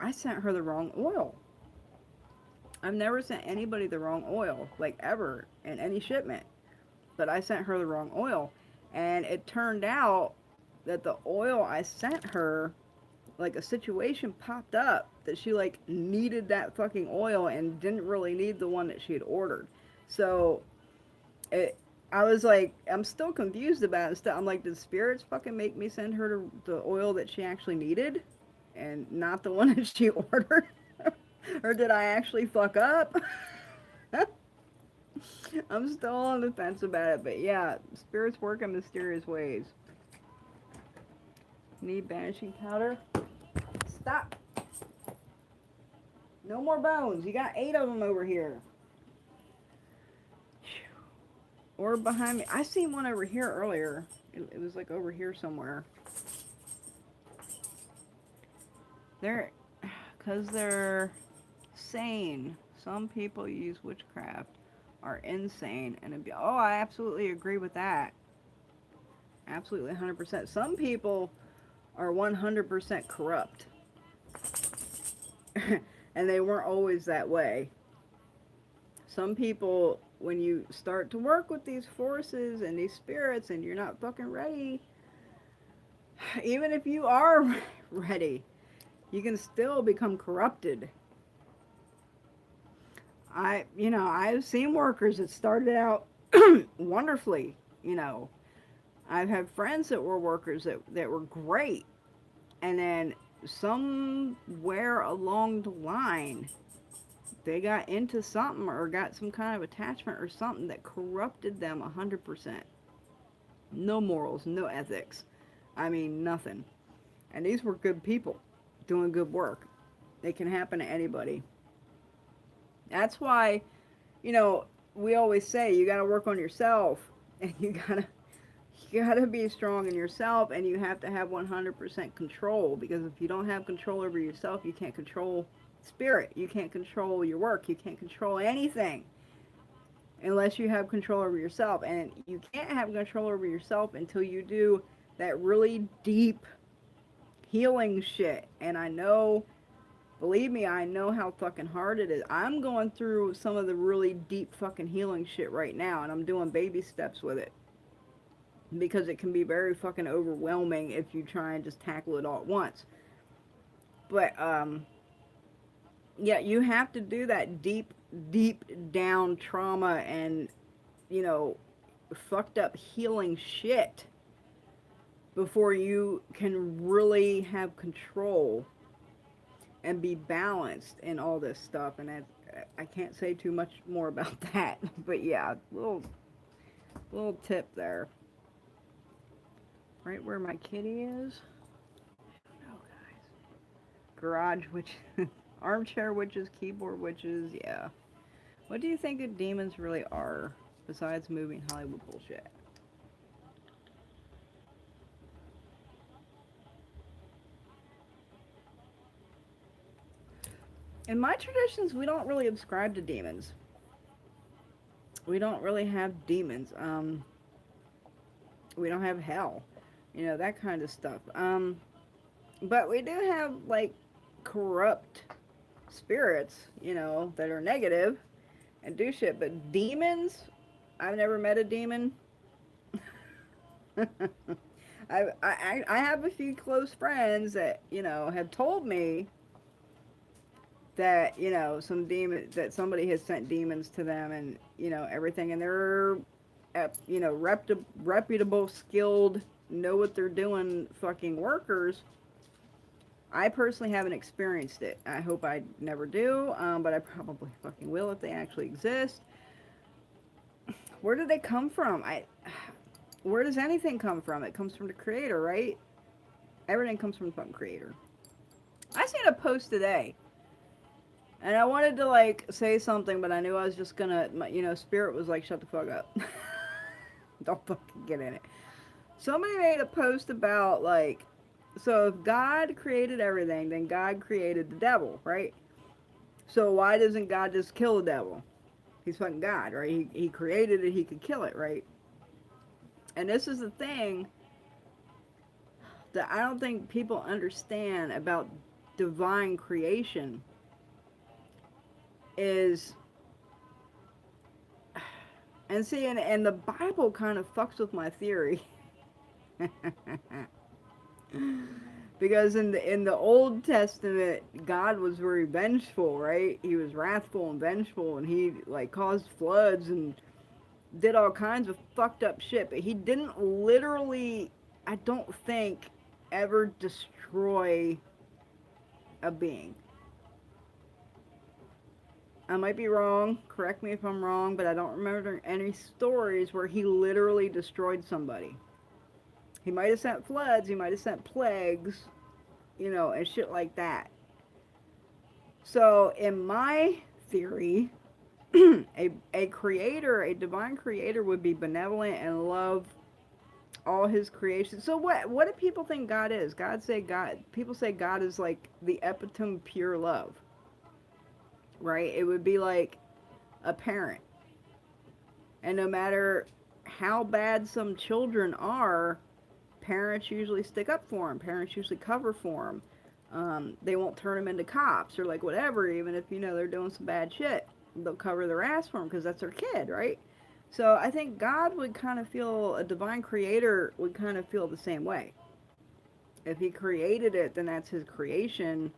I sent her the wrong oil. I've never sent anybody the wrong oil, like ever, in any shipment. But I sent her the wrong oil. And it turned out that the oil I sent her, like a situation popped up that she like needed that fucking oil and didn't really need the one that she had ordered. So I was like, I'm still confused about it. I'm like, did spirits fucking make me send her the oil that she actually needed and not the one that she ordered? Or did I actually fuck up? I'm still on the fence about it, but yeah, spirits work in mysterious ways. Need banishing powder? Stop. No more bones. You got 8 of them over here. Or behind me. I seen one over here earlier. It was like over here somewhere. Because they're sane. Some people use witchcraft are insane and oh, I absolutely agree with that. Absolutely 100%. Some people are 100% corrupt. And they weren't always that way. Some people, when you start to work with these forces and these spirits and you're not fucking ready, even if you are ready, you can still become corrupted. I've seen workers that started out wonderfully, I've had friends that were workers that were great. And then somewhere along the line, they got into something or got some kind of attachment or something that corrupted them 100%. No morals, no ethics. I mean, nothing. And these were good people doing good work. It can happen to anybody. That's why, we always say you got to work on yourself, and you gotta be strong in yourself, and you have to have 100% control, because if you don't have control over yourself, you can't control spirit. You can't control your work. You can't control anything unless you have control over yourself. And you can't have control over yourself until you do that really deep healing shit. And I know, believe me, I know how fucking hard it is. I'm going through some of the really deep fucking healing shit right now, and I'm doing baby steps with it. Because it can be very fucking overwhelming if you try and just tackle it all at once. But, yeah, you have to do that deep down trauma and, fucked up healing shit before you can really have control and be balanced in all this stuff. And I can't say too much more about that. But yeah, little tip there. Right where my kitty is. Oh, guys. Garage witches. Armchair witches, keyboard witches, yeah. What do you think of demons really are, besides moving Hollywood bullshit? In my traditions, we don't really ascribe to demons. We don't really have demons. We don't have hell. You know, that kind of stuff. But we do have, like, corrupt spirits, you know, that are negative and do shit. But demons, I've never met a demon. I have a few close friends that, you know, have told me that, you know, some demon, that somebody has sent demons to them and, you know, everything. And they're, you know, reputable, skilled, know what they're doing fucking workers. I personally haven't experienced it. I hope I never do, but I probably fucking will if they actually exist. Where do they come from? Where does anything come from? It comes from the creator, right? Everything comes from the fucking creator. I seen a post today, and I wanted to like say something, but I knew I was just gonna, you know, spirit was like, shut the fuck up. Don't fucking get in it. Somebody made a post about like, so if God created everything, then God created the devil, right? So why doesn't God just kill the devil? He's fucking God, right? He created it, he could kill it, right? And this is the thing that I don't think people understand about divine creation is, and see, and the Bible kind of fucks with my theory. Because in the Old Testament, God was very vengeful, right? He was wrathful and vengeful, and he like caused floods and did all kinds of fucked up shit. But he didn't literally, I don't think, ever destroy a being. I might be wrong. Correct me if I'm wrong, but I don't remember any stories where he literally destroyed somebody. He might have sent floods, he might have sent plagues, you know, and shit like that. So, in my theory, a creator, a divine creator, would be benevolent and love all his creation. So, what do people think God is? People say God is like the epitome of pure love, right? It would be like a parent. And no matter how bad some children are, parents usually stick up for them. Parents usually cover for them. They won't turn them into cops or like whatever, even if, you know, they're doing some bad shit. They'll cover their ass for them because that's their kid, right? So I think God would kind of feel, a divine creator would kind of feel the same way. If he created it, then that's his creation.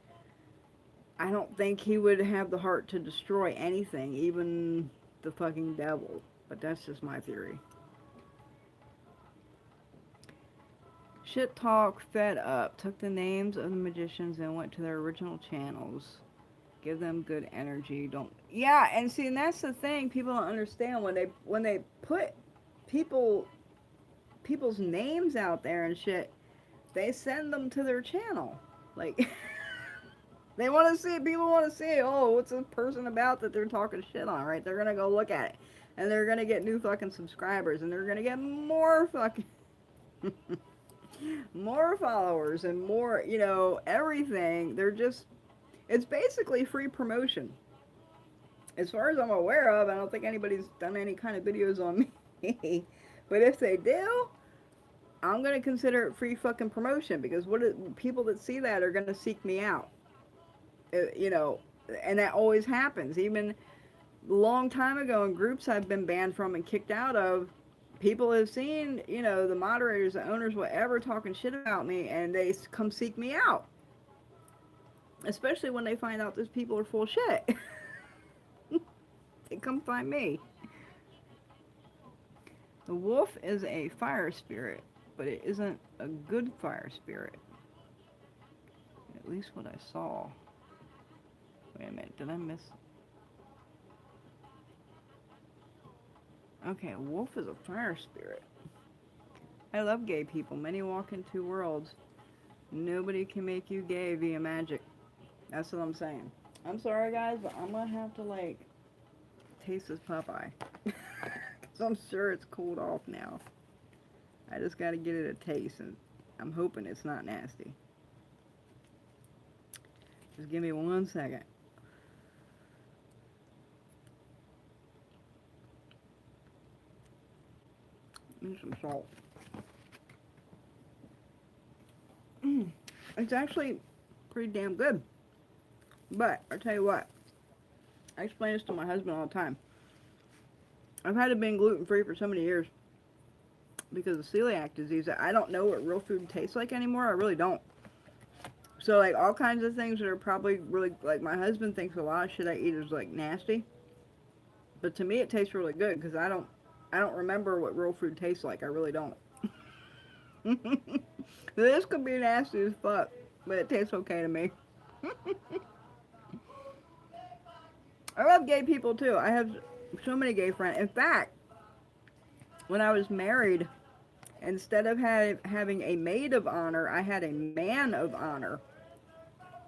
I don't think he would have the heart to destroy anything, even the fucking devil. But that's just my theory. Shit talk, fed up, took the names of the magicians and went to their original channels. Give them good energy. Don't. Yeah, and see, and that's the thing people don't understand when they put people's names out there and shit. They send them to their channel. Like they want to see. People want to see. Oh, what's this person about that they're talking shit on? Right? They're gonna go look at it, and they're gonna get new fucking subscribers, and they're gonna get more fucking. More followers and more, you know, everything. They're just, it's basically free promotion. As far as I'm aware of, I don't think anybody's done any kind of videos on me. But if they do, I'm going to consider it free fucking promotion because people that see that are going to seek me out. You know, and that always happens. Even a long time ago in groups I've been banned from and kicked out of, people have seen, you know, the moderators, the owners, whatever, talking shit about me, and they come seek me out. Especially when they find out these people are full of shit. They come find me. The wolf is a fire spirit, but it isn't a good fire spirit. At least what I saw. Wait a minute, did I miss? Okay, a wolf is a fire spirit. I love gay people. Many walk in two worlds. Nobody can make you gay via magic. That's what I'm saying. I'm sorry, guys, but I'm gonna have to, like, taste this Popeye. Because I'm sure it's cooled off now. I just gotta get it a taste, and I'm hoping it's not nasty. Just give me 1 second. And some salt. It's actually pretty damn good. But, I tell you what, I explain this to my husband all the time. I've had to be gluten-free for so many years because of celiac disease that I don't know what real food tastes like anymore. I really don't. So, like, all kinds of things that are probably really, like, my husband thinks a lot of shit I eat is, like, nasty. But to me, it tastes really good because I don't remember what real food tastes like. I really don't. This could be nasty as fuck, but it tastes okay to me. I love gay people too. I have so many gay friends. In fact, when I was married, instead of having a maid of honor, I had a man of honor.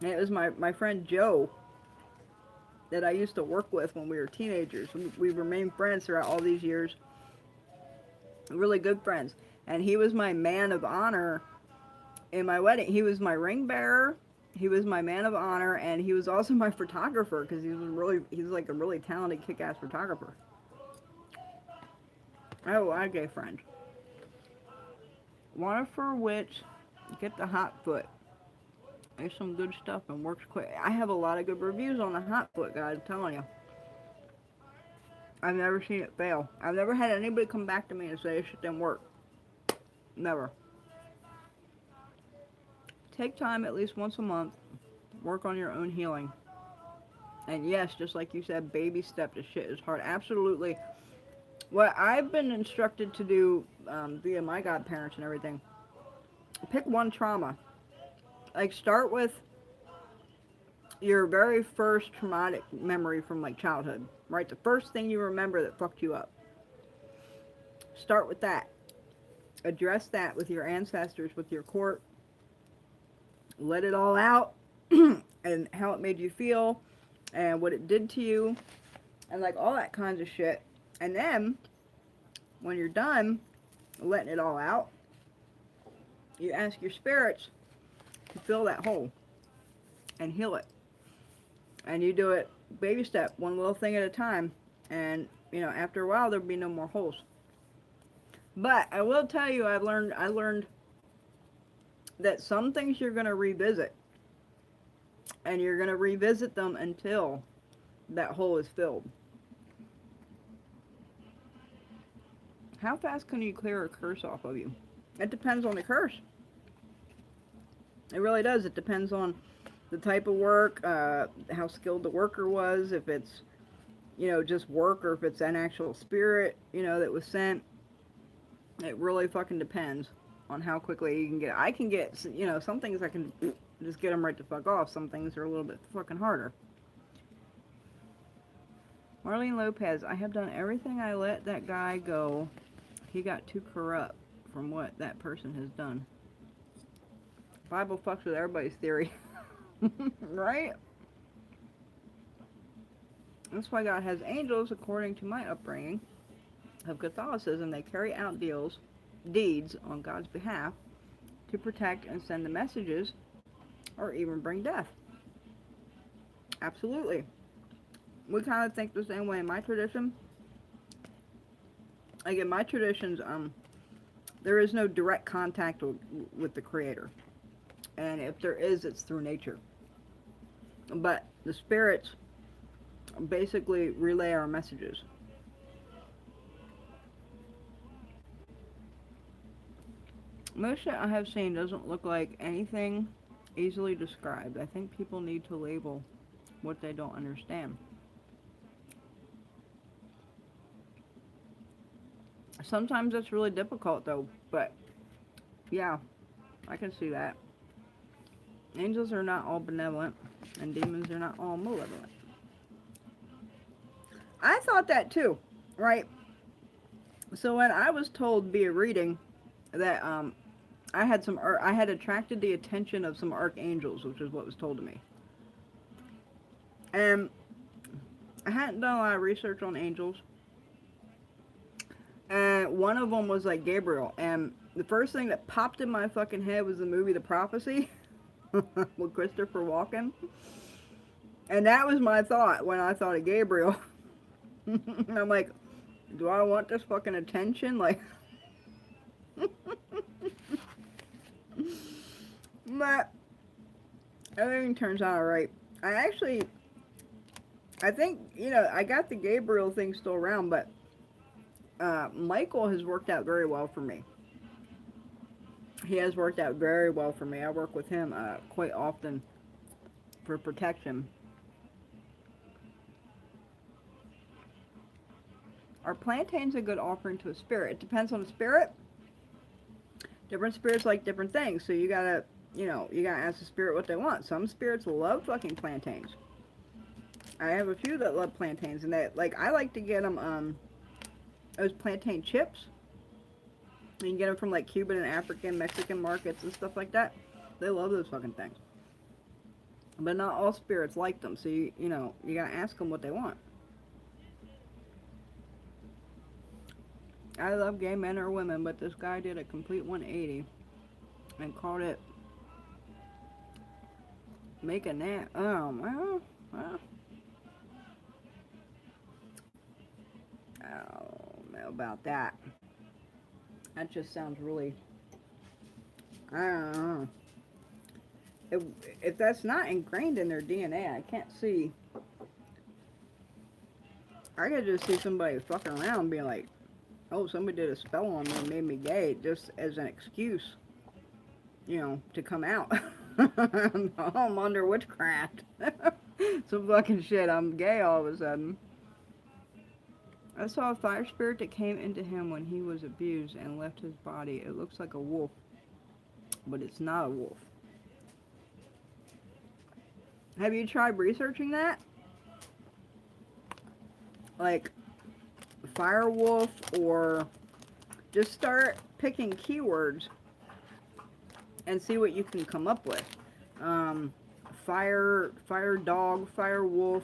And it was my friend Joe that I used to work with when we were teenagers. We remained friends throughout all these years. Really good friends. And he was my man of honor in my wedding. He was my ring bearer. He was my man of honor, and he was also my photographer because he's like a really talented, kick-ass photographer. I have a lot of gay friends. Water for Witch, get the hot foot. There's some good stuff and works quick. I have a lot of good reviews on the hot foot, guys. I'm telling you. I've never seen it fail. I've never had anybody come back to me and say this shit didn't work. Never. Take time at least once a month. Work on your own healing. And yes, just like you said, baby step to shit is hard. Absolutely. What I've been instructed to do via my godparents and everything, pick one trauma. Like, start with your very first traumatic memory from, like, childhood, right? The first thing you remember that fucked you up. Start with that. Address that with your ancestors, with your court. Let it all out and how it made you feel and what it did to you and, like, all that kinds of shit. And then, when you're done letting it all out, you ask your spirits to fill that hole and heal it. And you do it baby step, one little thing at a time. And, you know, after a while, there'll be no more holes. But I will tell you, I learned that some things you're going to revisit. And you're going to revisit them until that hole is filled. How fast can you clear a curse off of you? It depends on the curse. It really does. It depends on the type of work, how skilled the worker was, if it's, you know, just work or if it's an actual spirit, you know, that was sent. It really fucking depends on how quickly you can get it. I can get, you know, some things I can just get them right to fuck off. Some things are a little bit fucking harder. Marlene Lopez, I have done everything. I let that guy go. He got too corrupt from what that person has done. Bible fucks with everybody's theory. Right? That's why God has angels, according to my upbringing of Catholicism. They carry out deeds on God's behalf to protect and send the messages or even bring death. Absolutely. We kind of think the same way in my tradition. Like in my traditions, there is no direct contact with the Creator. And if there is, it's through nature. But the spirits basically relay our messages. Most shit I have seen doesn't look like anything easily described. I think people need to label what they don't understand. Sometimes it's really difficult though, but yeah, I can see that. Angels are not all benevolent, and demons are not all malevolent. I thought that too, right? So when I was told via reading that I had attracted the attention of some archangels, which is what was told to me. And I hadn't done a lot of research on angels. And one of them was like Gabriel. And the first thing that popped in my fucking head was the movie The Prophecy with Christopher Walken. And that was my thought when I thought of Gabriel. And I'm like, do I want this fucking attention? Like, but everything turns out alright. I think, I got the Gabriel thing still around, but Michael has worked out very well for me. He has worked out very well for me. I work with him quite often for protection. Are plantains a good offering to a spirit? It depends on the spirit. Different spirits like different things, so you gotta ask the spirit what they want. Some spirits love fucking plantains. I have a few that love plantains, and that, like, I like to get them, those plantain chips. You can get them from, like, Cuban and African, Mexican markets and stuff like that. They love those fucking things. But not all spirits like them, so you gotta ask them what they want. I love gay men or women, but this guy did a complete 180 and called it make a nap. Well, I don't know about that. That just sounds really, I don't know. If that's not ingrained in their DNA, I can't see. I could just see somebody fucking around being like, oh, somebody did a spell on me and made me gay, just as an excuse, to come out. I'm under witchcraft. Some fucking shit, I'm gay all of a sudden. I saw a fire spirit that came into him when he was abused and left his body. It looks like a wolf, but it's not a wolf. Have you tried researching that? Like, fire wolf, or just start picking keywords and see what you can come up with. Fire dog, fire wolf,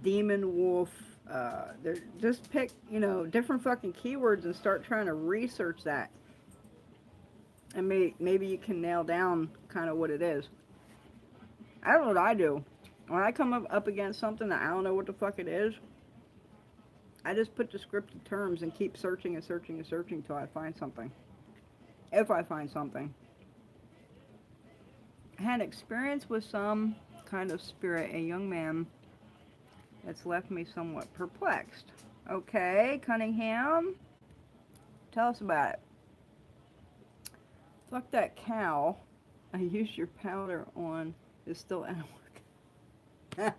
demon wolf. Just pick, different fucking keywords and start trying to research that. And maybe you can nail down kind of what it is. I don't know what I do. When I come up against something that I don't know what the fuck it is, I just put descriptive terms and keep searching and searching and searching till I find something. If I find something. I had experience with some kind of spirit, a young man, that's left me somewhat perplexed. Okay, Cunningham, tell us about it. Fuck that cow. I used your powder on. It's still out of work.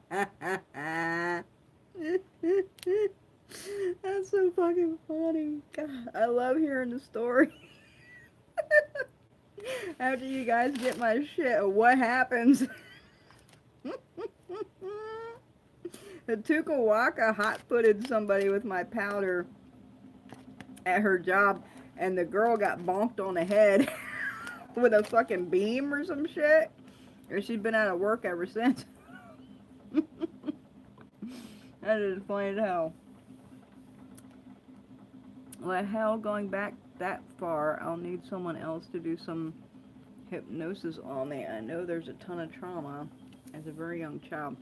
That's so fucking funny. God, I love hearing the story. After you guys get my shit, what happens? The Tukawaka hot-footed somebody with my powder at her job, and the girl got bonked on the head with a fucking beam or some shit. Or she's been out of work ever since. That is funny as hell. Well, hell, going back that far, I'll need someone else to do some hypnosis on me. I know there's a ton of trauma as a very young child.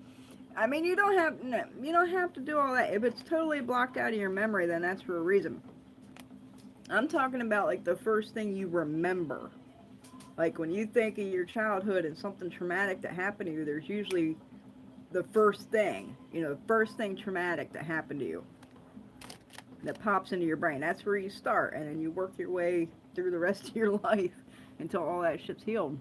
I mean, you don't have to do all that. If it's totally blocked out of your memory, then that's for a reason. I'm talking about, like, the first thing you remember. Like, when you think of your childhood and something traumatic that happened to you, there's usually the first thing, the first thing traumatic that happened to you that pops into your brain. That's where you start, and then you work your way through the rest of your life until all that shit's healed.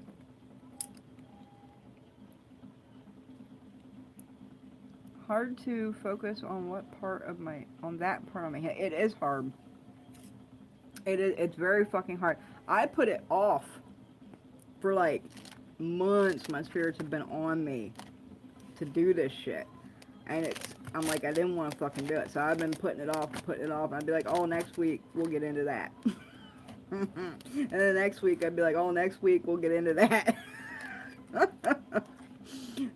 Hard to focus on that part of my head. It is hard. It's very fucking hard. I put it off for like months. My spirits have been on me to do this shit, and I'm like, I didn't want to fucking do it, so I've been putting it off, and I'd be like, oh, next week we'll get into that. And then next week I'd be like, oh, next week we'll get into that.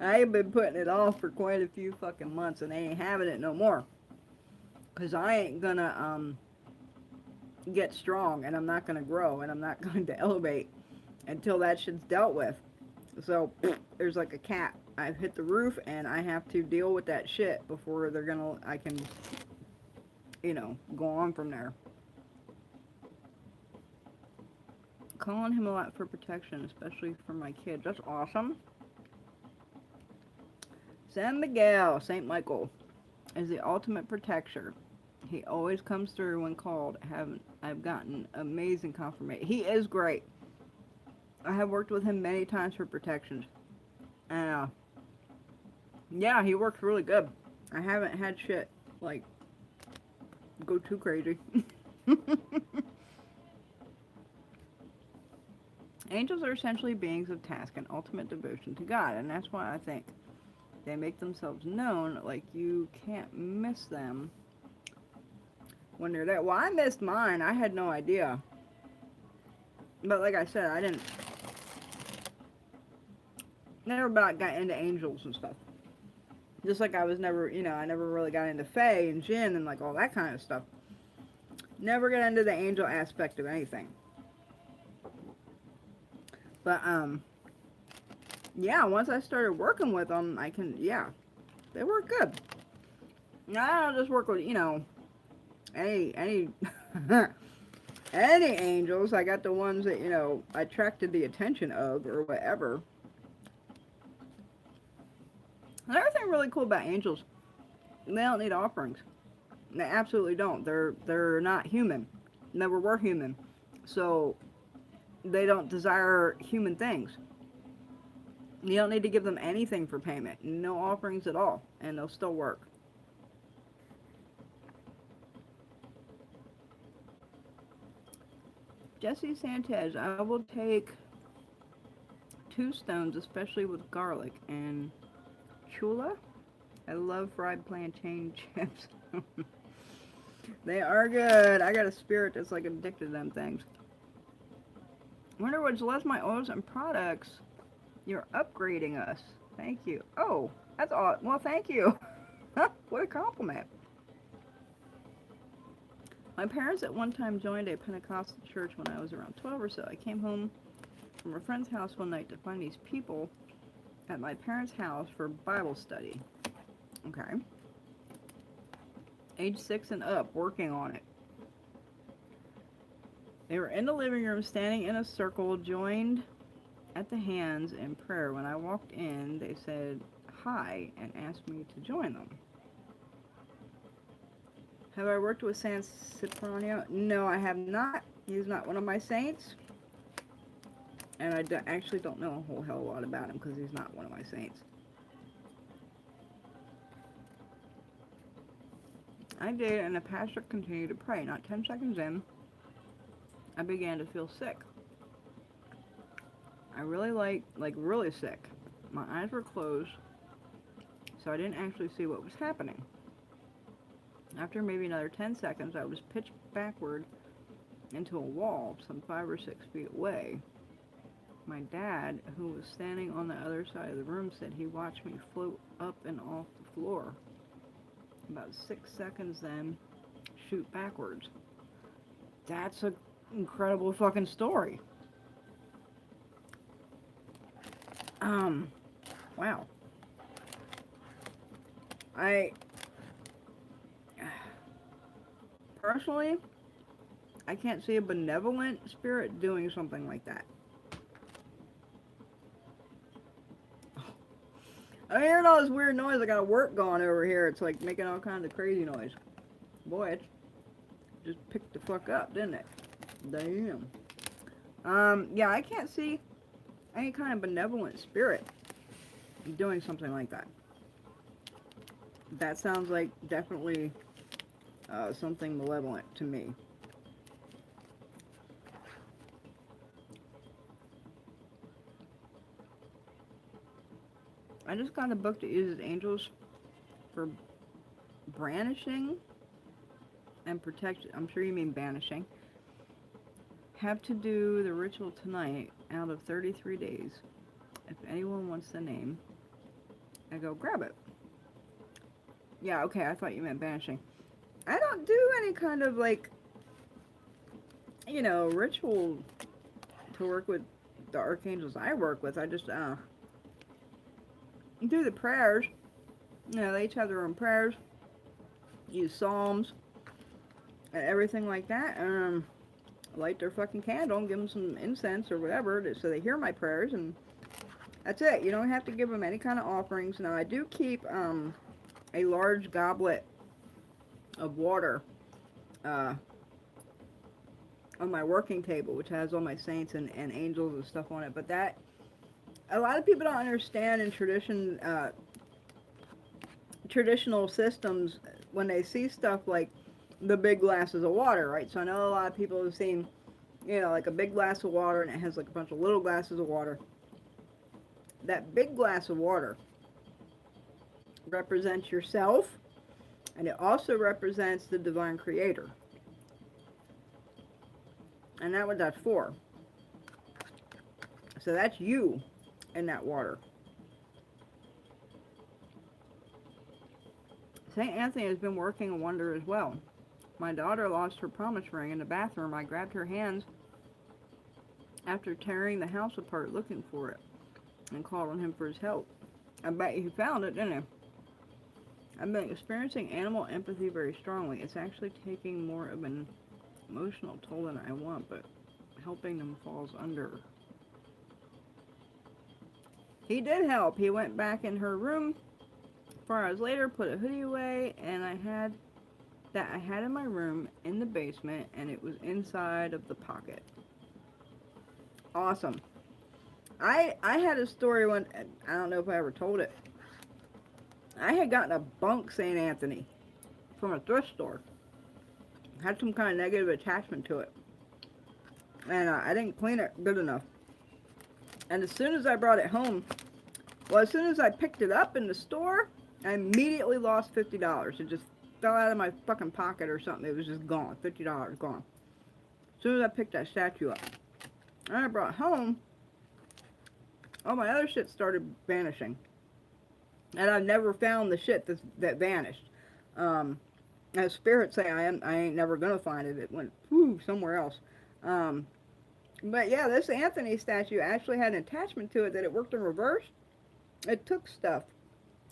I've been putting it off for quite a few fucking months and they ain't having it no more. Cause I ain't gonna get strong and I'm not gonna grow and I'm not going to elevate until that shit's dealt with. So there's like a cap. I've hit the roof and I have to deal with that shit before I can, go on from there. Calling him a lot for protection, especially for my kids. That's awesome. San Miguel, St. Michael, is the ultimate protector. He always comes through when called. I've gotten amazing confirmation. He is great. I have worked with him many times for protections. Yeah, he works really good. I haven't had shit, like, go too crazy. Angels are essentially beings of task and ultimate devotion to God, and that's why I think they make themselves known, like you can't miss them when they're there. Well, I missed mine. I had no idea. But like I said, I never got into angels and stuff. Just like I was never, I never really got into fae and jinn and like all that kind of stuff. Never got into the angel aspect of anything. But, yeah, once I started working with them, they work good. I don't just work with, any, any angels. I got the ones that, attracted the attention of or whatever. Another thing really cool about angels, they don't need offerings. They absolutely don't. They're not human. Never were human. So they don't desire human things. You don't need to give them anything for payment. No offerings at all. And they'll still work. Jesse Sanchez, I will take 2 stones, especially with garlic and chula. I love fried plantain chips. They are good. I got a spirit that's like addicted to them things. Wonderwoods loves my oils and products. You're upgrading us. Thank you. Oh, that's all. Well, thank you. What a compliment. My parents at one time joined a Pentecostal church when I was around 12 or so. I came home from a friend's house one night to find these people at my parents' house for Bible study. Okay. Age 6 and up, working on it. They were in the living room, standing in a circle, joined at the hands in prayer. When I walked in, they said hi and asked me to join them. Have I worked with San Cipranio? No, I have not. He's not one of my saints. And I actually don't know a whole hell of a lot about him because he's not one of my saints. I did, and the pastor continued to pray. Not 10 seconds in, I began to feel sick. I really really sick. My eyes were closed, so I didn't actually see what was happening. After maybe another 10 seconds, I was pitched backward into a wall some 5 or 6 feet away. My dad, who was standing on the other side of the room, said he watched me float up and off the floor. About 6 seconds then, shoot backwards. That's an incredible fucking story. Wow. Personally, I can't see a benevolent spirit doing something like that. I'm hearing all this weird noise. I got work going over here. It's like making all kinds of crazy noise. Boy, it just picked the fuck up, didn't it? Damn. Yeah, I can't see any kind of benevolent spirit doing something like that. That sounds like definitely something malevolent to me. I just got a book that uses angels for brandishing and protection. I'm sure you mean banishing. Have to do the ritual tonight out of 33 days. If anyone wants the name, I go grab it. Yeah, okay, I thought you meant banishing. I don't do any kind of like, ritual to work with the archangels I work with. I just do the prayers. They each have their own prayers. Use psalms and everything like that. Light their fucking candle and give them some incense or whatever so they hear my prayers, and that's it. You don't have to give them any kind of offerings. Now, I do keep a large goblet of water on my working table, which has all my saints and angels and stuff on it. But that, a lot of people don't understand in traditional systems when they see stuff like the big glasses of water, right? So I know a lot of people have seen, like a big glass of water and it has like a bunch of little glasses of water. That big glass of water represents yourself, and it also represents the divine creator. And that's what that's for. So that's you in that water. St. Anthony has been working a wonder as well. My daughter lost her promise ring in the bathroom. I grabbed her hands after tearing the house apart looking for it and called on him for his help. I bet he found it, didn't he? I've been experiencing animal empathy very strongly. It's actually taking more of an emotional toll than I want, but helping them falls under. He did help. He went back in her room 4 hours later, put a hoodie away, and I had in my room in the basement, and it was inside of the pocket. Awesome. I had a story when, I don't know if I ever told it. I had gotten a bunk St. Anthony from a thrift store. Had some kind of negative attachment to it. And I didn't clean it good enough. And as soon as I brought it home, as soon as I picked it up in the store, I immediately lost $50. It just fell out of my fucking pocket or something. It was just gone. $50 gone. As soon as I picked that statue up. And I brought it home, all my other shit started vanishing. And I've never found the shit that vanished. As spirits say, I ain't never gonna find it. It went somewhere else. But yeah, this Anthony statue actually had an attachment to it that it worked in reverse. It took stuff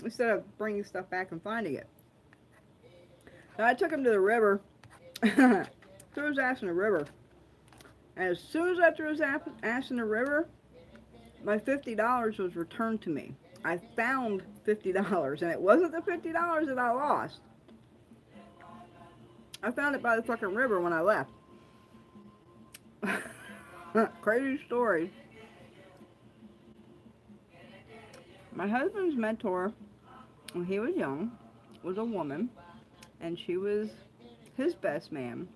instead of bringing stuff back and finding it. So I took him to the river, threw his ass in the river. And as soon as I threw his ass in the river, my $50 was returned to me. I found $50, and it wasn't the $50 that I lost. I found it by the fucking river when I left. Crazy story. My husband's mentor, when he was young, was a woman, and she was his best man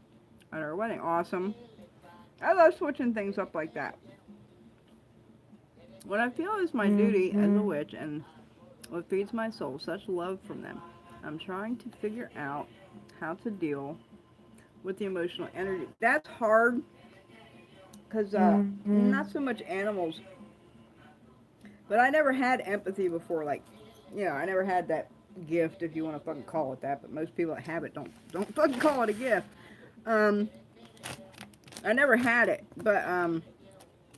at our wedding. Awesome. I love switching things up like that. What I feel is my duty as a witch, and what feeds my soul, such love from them. I'm trying to figure out how to deal with the emotional energy. That's hard, because not so much animals, but I never had empathy before. Like, I never had that gift, if you want to fucking call it that, but most people that have it don't fucking call it a gift. I never had it, but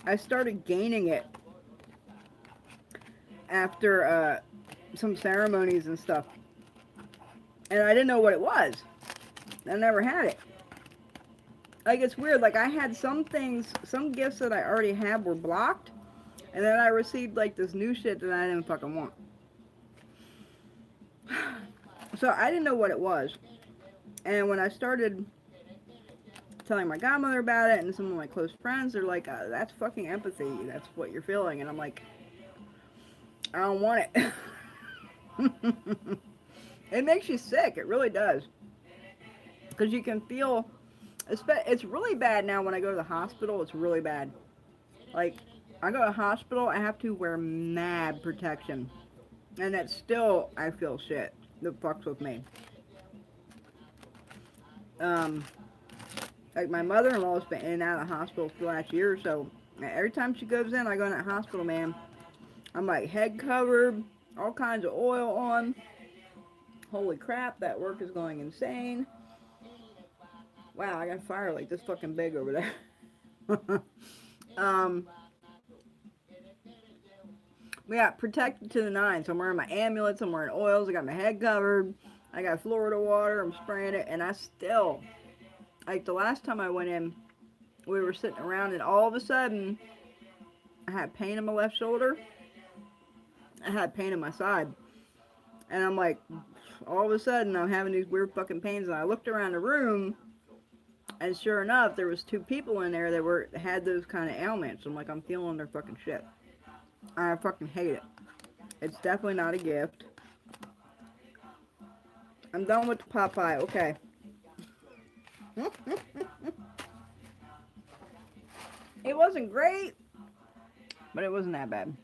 I started gaining it after some ceremonies and stuff, and I didn't know what it was. I never had it. Like, it's weird. Like, I had some things, some gifts that I already had were blocked, and then I received like this new shit that I didn't fucking want. So I didn't know what it was, and when I started telling my godmother about it and some of my close friends, they're like, that's fucking empathy, that's what you're feeling. And I'm like, I don't want it. It makes you sick, it really does, because you can feel, it's really bad now when I go to the hospital. It's really bad. Like, I go to the hospital, I have to wear mad protection, and it's still, I feel shit that fucks with me. Like, my mother-in-law's been in and out of the hospital for the last year or so. Every time she goes in, I go in that hospital, man. I'm like head covered, all kinds of oil on. Holy crap, that work is going insane. Wow, I got fire like this fucking big over there. um, yeah, protected to the nines. I'm wearing my amulets, I'm wearing oils, I got my head covered, I got Florida water, I'm spraying it, and I still, like the last time I went in, we were sitting around and all of a sudden, I had pain in my left shoulder, I had pain in my side, and I'm like, all of a sudden I'm having these weird fucking pains, and I looked around the room, and sure enough, there was two people in there that had those kind of ailments. I'm like, I'm feeling their fucking shit. I fucking hate it. It's definitely not a gift. I'm done with the Popeye. Okay. It wasn't great, but it wasn't that bad.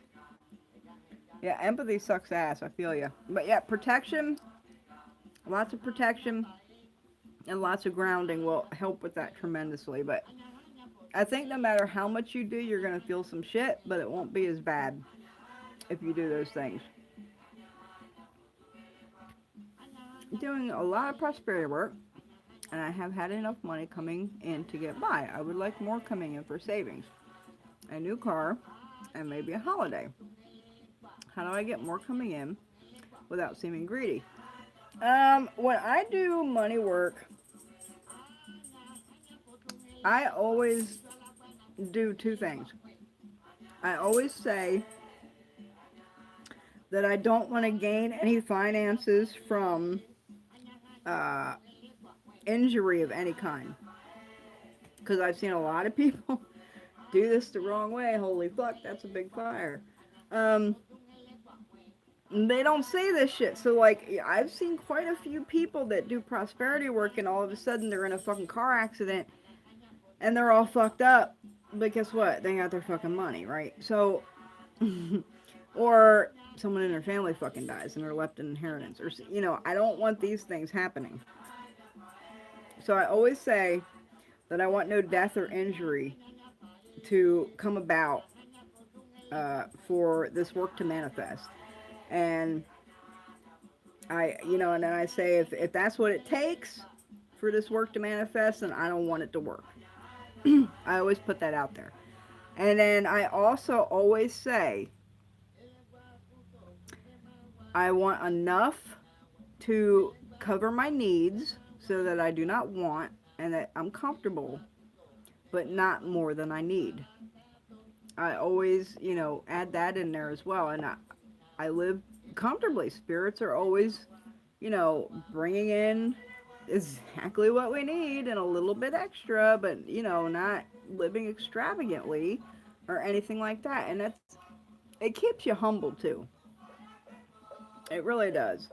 Yeah, empathy sucks ass. I feel you. But yeah, protection, lots of protection, and lots of grounding will help with that tremendously. But I think no matter how much you do, you're going to feel some shit, but it won't be as bad if you do those things. Doing a lot of prosperity work, and I have had enough money coming in to get by. I would like more coming in for savings, a new car, and maybe a holiday. How do I get more coming in without seeming greedy? When I do money work, I always do two things. I always say that I don't want to gain any finances from uh, injury of any kind. Because I've seen a lot of people do this the wrong way. Holy fuck, that's a big fire. Um, they don't say this shit. So, like, I've seen quite a few people that do prosperity work and all of a sudden they're in a fucking car accident and they're all fucked up. But guess what? They got their fucking money, right? So, or someone in their family fucking dies and they're left an inheritance. Or, I don't want these things happening. So I always say that I want no death or injury to come about for this work to manifest. And and then I say if that's what it takes for this work to manifest, then I don't want it to work. I always put that out there. And then I also always say I want enough to cover my needs so that I do not want and that I'm comfortable, but not more than I need. I always, add that in there as well. And I live comfortably. Spirits are always, bringing in exactly what we need and a little bit extra, but, not living extravagantly or anything like that. And it keeps you humble too. It really does.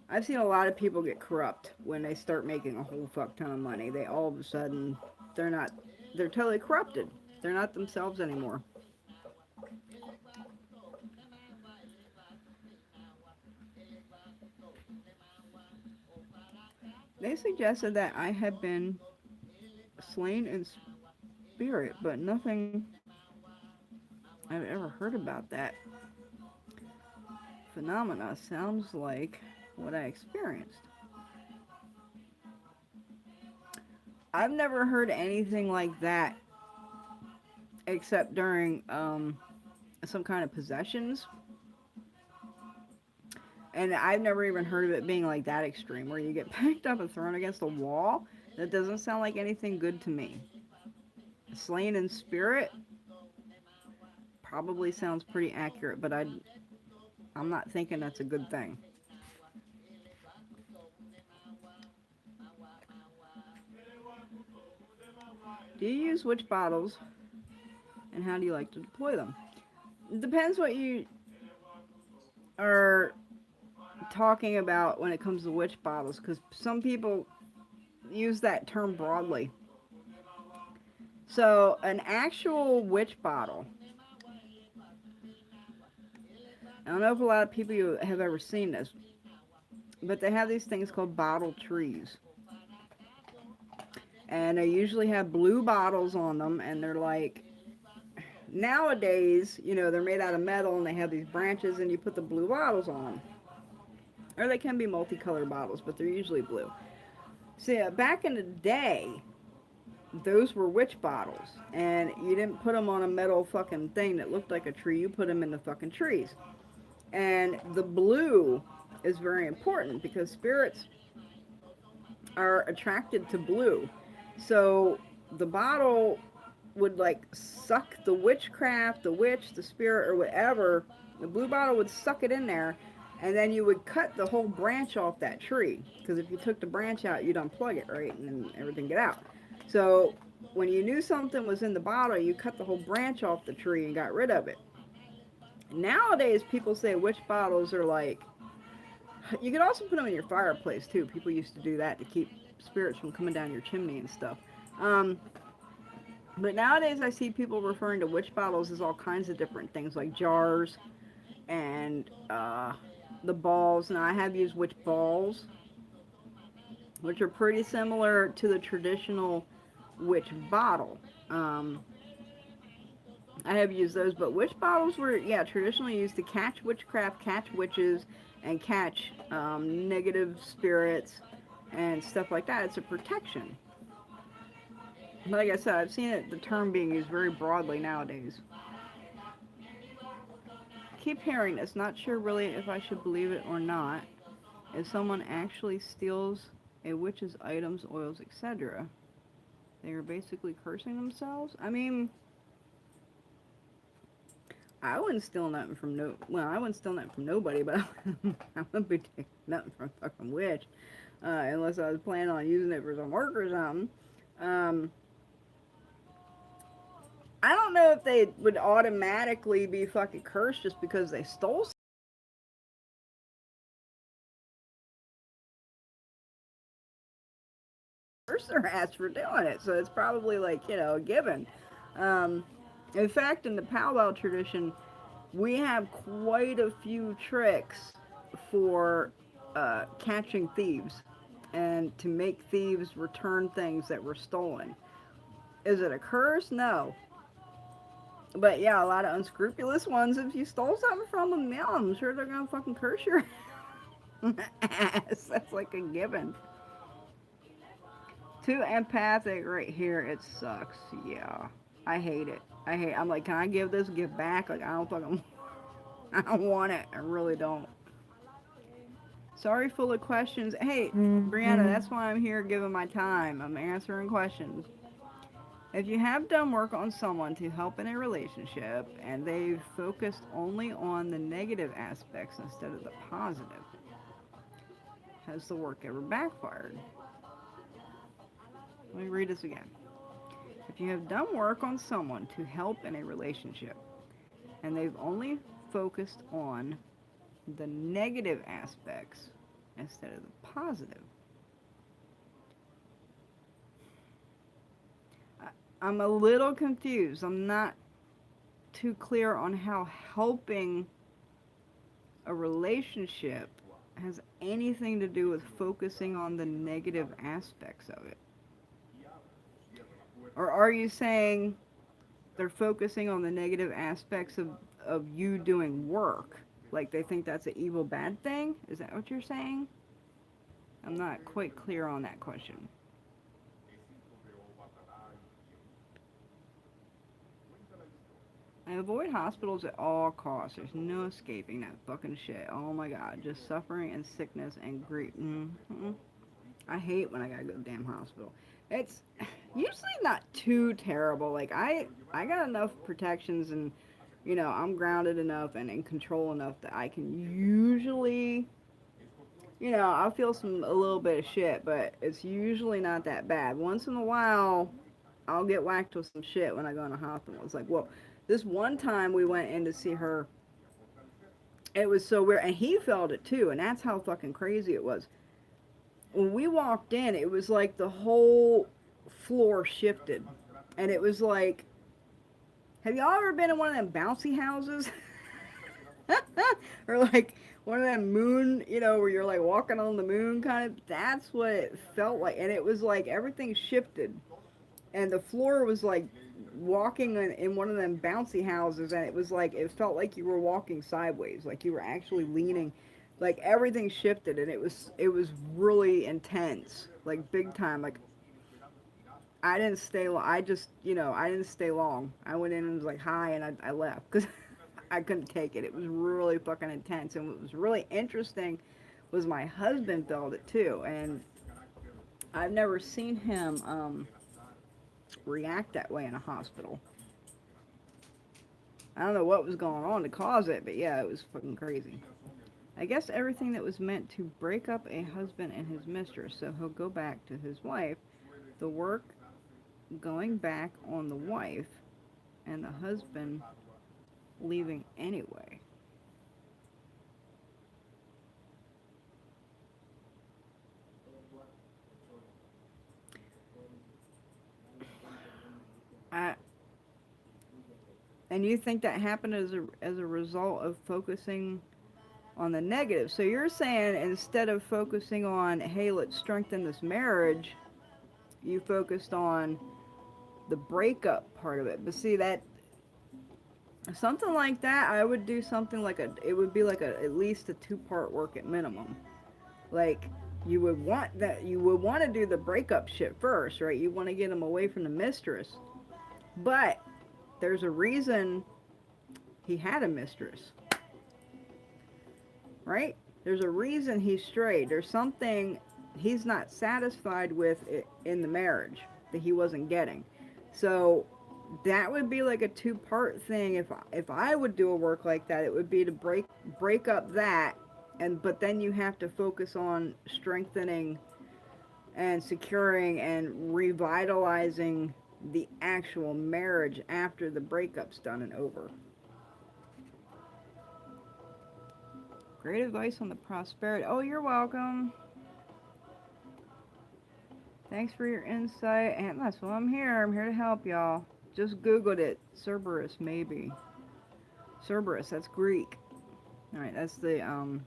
I've seen a lot of people get corrupt when they start making a whole fuck ton of money. They all of a sudden, they're totally corrupted. They're not themselves anymore. They suggested that I had been slain in spirit, but nothing I've ever heard about that phenomena sounds like what I experienced. I've never heard anything like that except during some kind of possessions. And I've never even heard of it being like that extreme, where you get picked up and thrown against a wall. That doesn't sound like anything good to me. Slain in spirit probably sounds pretty accurate, but I'm not thinking that's a good thing. Do you use witch bottles, and how do you like to deploy them? It depends what you are talking about when it comes to witch bottles, because some people use that term broadly. So, an actual witch bottle, I don't know if a lot of people have ever seen this, but they have these things called bottle trees. And they usually have blue bottles on them, and they're like, nowadays, they're made out of metal and they have these branches, and you put the blue bottles on them. Or they can be multicolored bottles, but they're usually blue. So yeah, back in the day, those were witch bottles, and you didn't put them on a metal fucking thing that looked like a tree. You put them in the fucking trees. And the blue is very important because spirits are attracted to blue. So the bottle would like suck the witchcraft, the witch, the spirit, or whatever. The blue bottle would suck it in there, and then you would cut the whole branch off that tree. Because if you took the branch out, you'd unplug it, right, and then everything get out. So when you knew something was in the bottle, you cut the whole branch off the tree and got rid of it. Nowadays, people say witch bottles are like, you could also put them in your fireplace too. People used to do that to keep spirits from coming down your chimney and stuff. Um, but nowadays, I see people referring to witch bottles as all kinds of different things, like jars and the balls. Now, I have used witch balls, which are pretty similar to the traditional witch bottle. Um, I have used those, but witch bottles were, yeah, traditionally used to catch witchcraft, catch witches, and catch negative spirits and stuff like that. It's a protection. Like I said, I've seen it, the term being used very broadly nowadays. Keep hearing this. Not sure really if I should believe it or not. If someone actually steals a witch's items, oils, etc., they are basically cursing themselves. I mean, I wouldn't steal nothing from I wouldn't steal nothing from nobody, but I wouldn't be taking nothing from a fucking witch, unless I was planning on using it for some work or something. Um, I don't know if they would automatically be fucking cursed just because they stole curse their ass for doing it. So it's probably like, a given. Um, in fact, in the powwow tradition, we have quite a few tricks for catching thieves and to make thieves return things that were stolen. Is it a curse? No. But yeah, a lot of unscrupulous ones, if you stole something from them, yeah, I'm sure they're gonna fucking curse your ass. That's like a given. Too empathic right here. It sucks. Yeah. I hate it. I'm like, can I give this gift back? Like, I don't fucking, I don't want it. I really don't. Sorry, full of questions. Hey, Brianna, that's why I'm here giving my time. I'm answering questions. If you have done work on someone to help in a relationship and they've focused only on the negative aspects instead of the positive, has the work ever backfired? Let me read this again. If you have done work on someone to help in a relationship and they've only focused on the negative aspects instead of the positive, I'm a little confused. I'm not too clear on how helping a relationship has anything to do with focusing on the negative aspects of it. Or are you saying they're focusing on the negative aspects of you doing work? Like they think that's an evil bad thing? Is that what you're saying? I'm not quite clear on that question. I avoid hospitals at all costs. There's no escaping that fucking shit. Oh my god, just suffering and sickness and grief. I hate when I gotta go to the damn hospital. It's usually not too terrible. Like I got enough protections and I'm grounded enough and in control enough that I can usually I'll feel a little bit of shit, but it's usually not that bad. Once in a while I'll get whacked with some shit when I go in the hospital. It's like, well, this one time we went in to see her, it was so weird, and he felt it too, and that's how fucking crazy it was. When we walked in, it was like the whole floor shifted, and it was like, have y'all ever been in one of them bouncy houses? Or like one of them moon, where you're like walking on the moon kind of. That's what it felt like, and it was like everything shifted, and the floor was like walking in one of them bouncy houses, and it was like it felt like you were walking sideways, like you were actually leaning, like everything shifted, and it was really intense, like big time. Like I didn't stay long. I just, I didn't stay long. I went in and was like, hi, and I left because I couldn't take it. It was really fucking intense. And what was really interesting was my husband felt it too. And I've never seen him react that way in a hospital. I don't know what was going on to cause it, but yeah, it was fucking crazy. I guess everything that was meant to break up a husband and his mistress, so he'll go back to his wife. The work going back on the wife and the husband leaving anyway. I, and you think that happened as a result of focusing on the negative. So you're saying instead of focusing on, hey, let's strengthen this marriage, you focused on the breakup part of it. But see that something like that, I would do something like it would be like at least a two-part work at minimum. Like you would want to do the breakup shit first, right? You want to get him away from the mistress. But there's a reason he had a mistress, right? There's a reason he strayed. There's something he's not satisfied with in the marriage that he wasn't getting. So that would be like a two-part thing. If I would do a work like that, it would be to break up that, and but then you have to focus on strengthening and securing and revitalizing the actual marriage after the breakup's done and over. Great advice on the prosperity. Oh, you're welcome. Thanks for your insight. And that's why I'm here. I'm here to help y'all. Just Googled it. Cerberus, maybe. Cerberus, that's Greek. Alright, that's the hound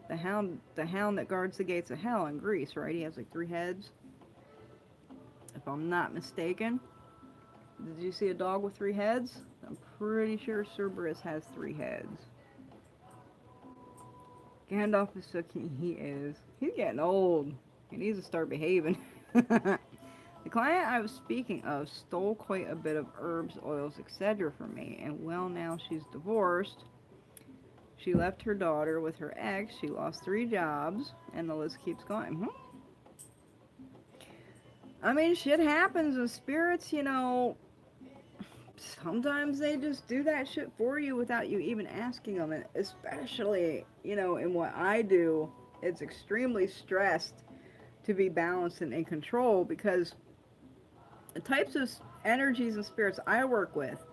that guards the gates of hell in Greece, right? He has like 3 heads. If I'm not mistaken. Did you see a dog with 3 heads? I'm pretty sure Cerberus has 3 heads. Gandalf is so cute. He is. He's getting old. He needs to start behaving. The client I was speaking of stole quite a bit of herbs, oils, etc. from me, and well, now she's divorced. She left her daughter with her ex. She lost 3 jobs, and the list keeps going. I mean, shit happens, and spirits, sometimes they just do that shit for you without you even asking them. And especially, in what I do, it's extremely stressed to be balanced and in control because the types of energies and spirits I work with,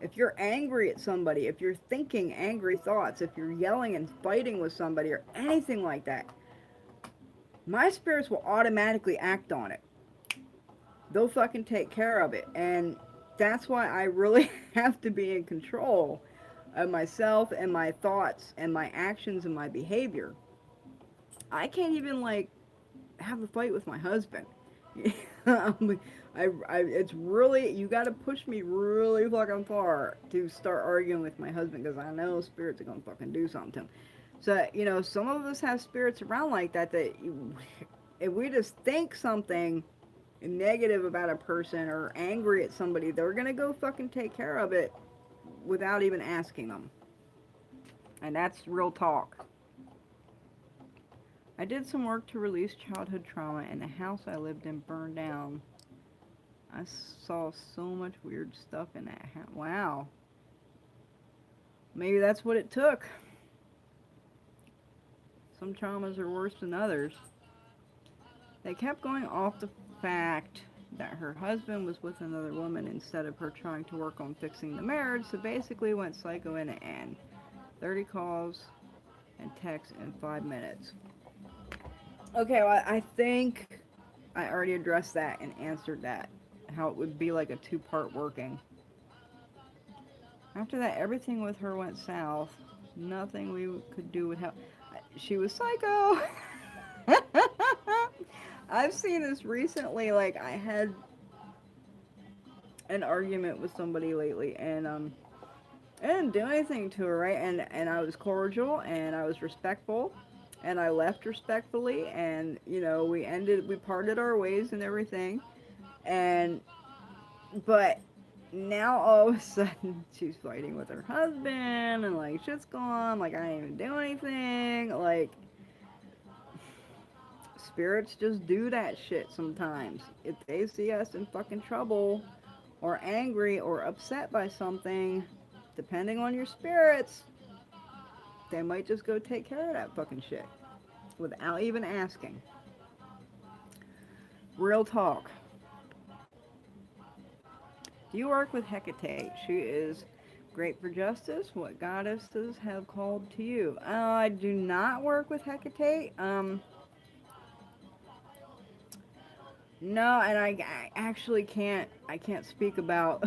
if you're angry at somebody, if you're thinking angry thoughts, if you're yelling and fighting with somebody or anything like that, my spirits will automatically act on it. They'll fucking take care of it. And that's why I really have to be in control of myself and my thoughts and my actions and my behavior. I can't even like have a fight with my husband. It's really, you got to push me really fucking far to start arguing with my husband because I know spirits are gonna fucking do something to him. So some of us have spirits around like that if we just think something negative about a person or angry at somebody, they're gonna go fucking take care of it without even asking them. And that's real talk. I did some work to release childhood trauma, and the house I lived in burned down. I saw so much weird stuff in that house. Wow. Maybe that's what it took. Some traumas are worse than others. They kept going off the fact that her husband was with another woman instead of her trying to work on fixing the marriage, so basically went psycho in the end. 30 calls and texts in 5 minutes. Okay, well, I think I already addressed that and answered that. How it would be like a 2-part working. After that, everything with her went south. Nothing we could do would help. She was psycho. I've seen this recently. Like, I had an argument with somebody lately, and I didn't do anything to her, right? And I was cordial and I was respectful, and I left respectfully, and we parted our ways and everything, and but now all of a sudden she's fighting with her husband, and like shit's gone, like I didn't even do anything, like spirits just do that shit sometimes. If they see us in fucking trouble or angry or upset by something, depending on your spirits, they might just go take care of that fucking shit without even asking. Real talk. Do you work with Hecate? She is great for justice. What goddesses have called to you? I do not work with Hecate. No, and I actually can't. I can't speak about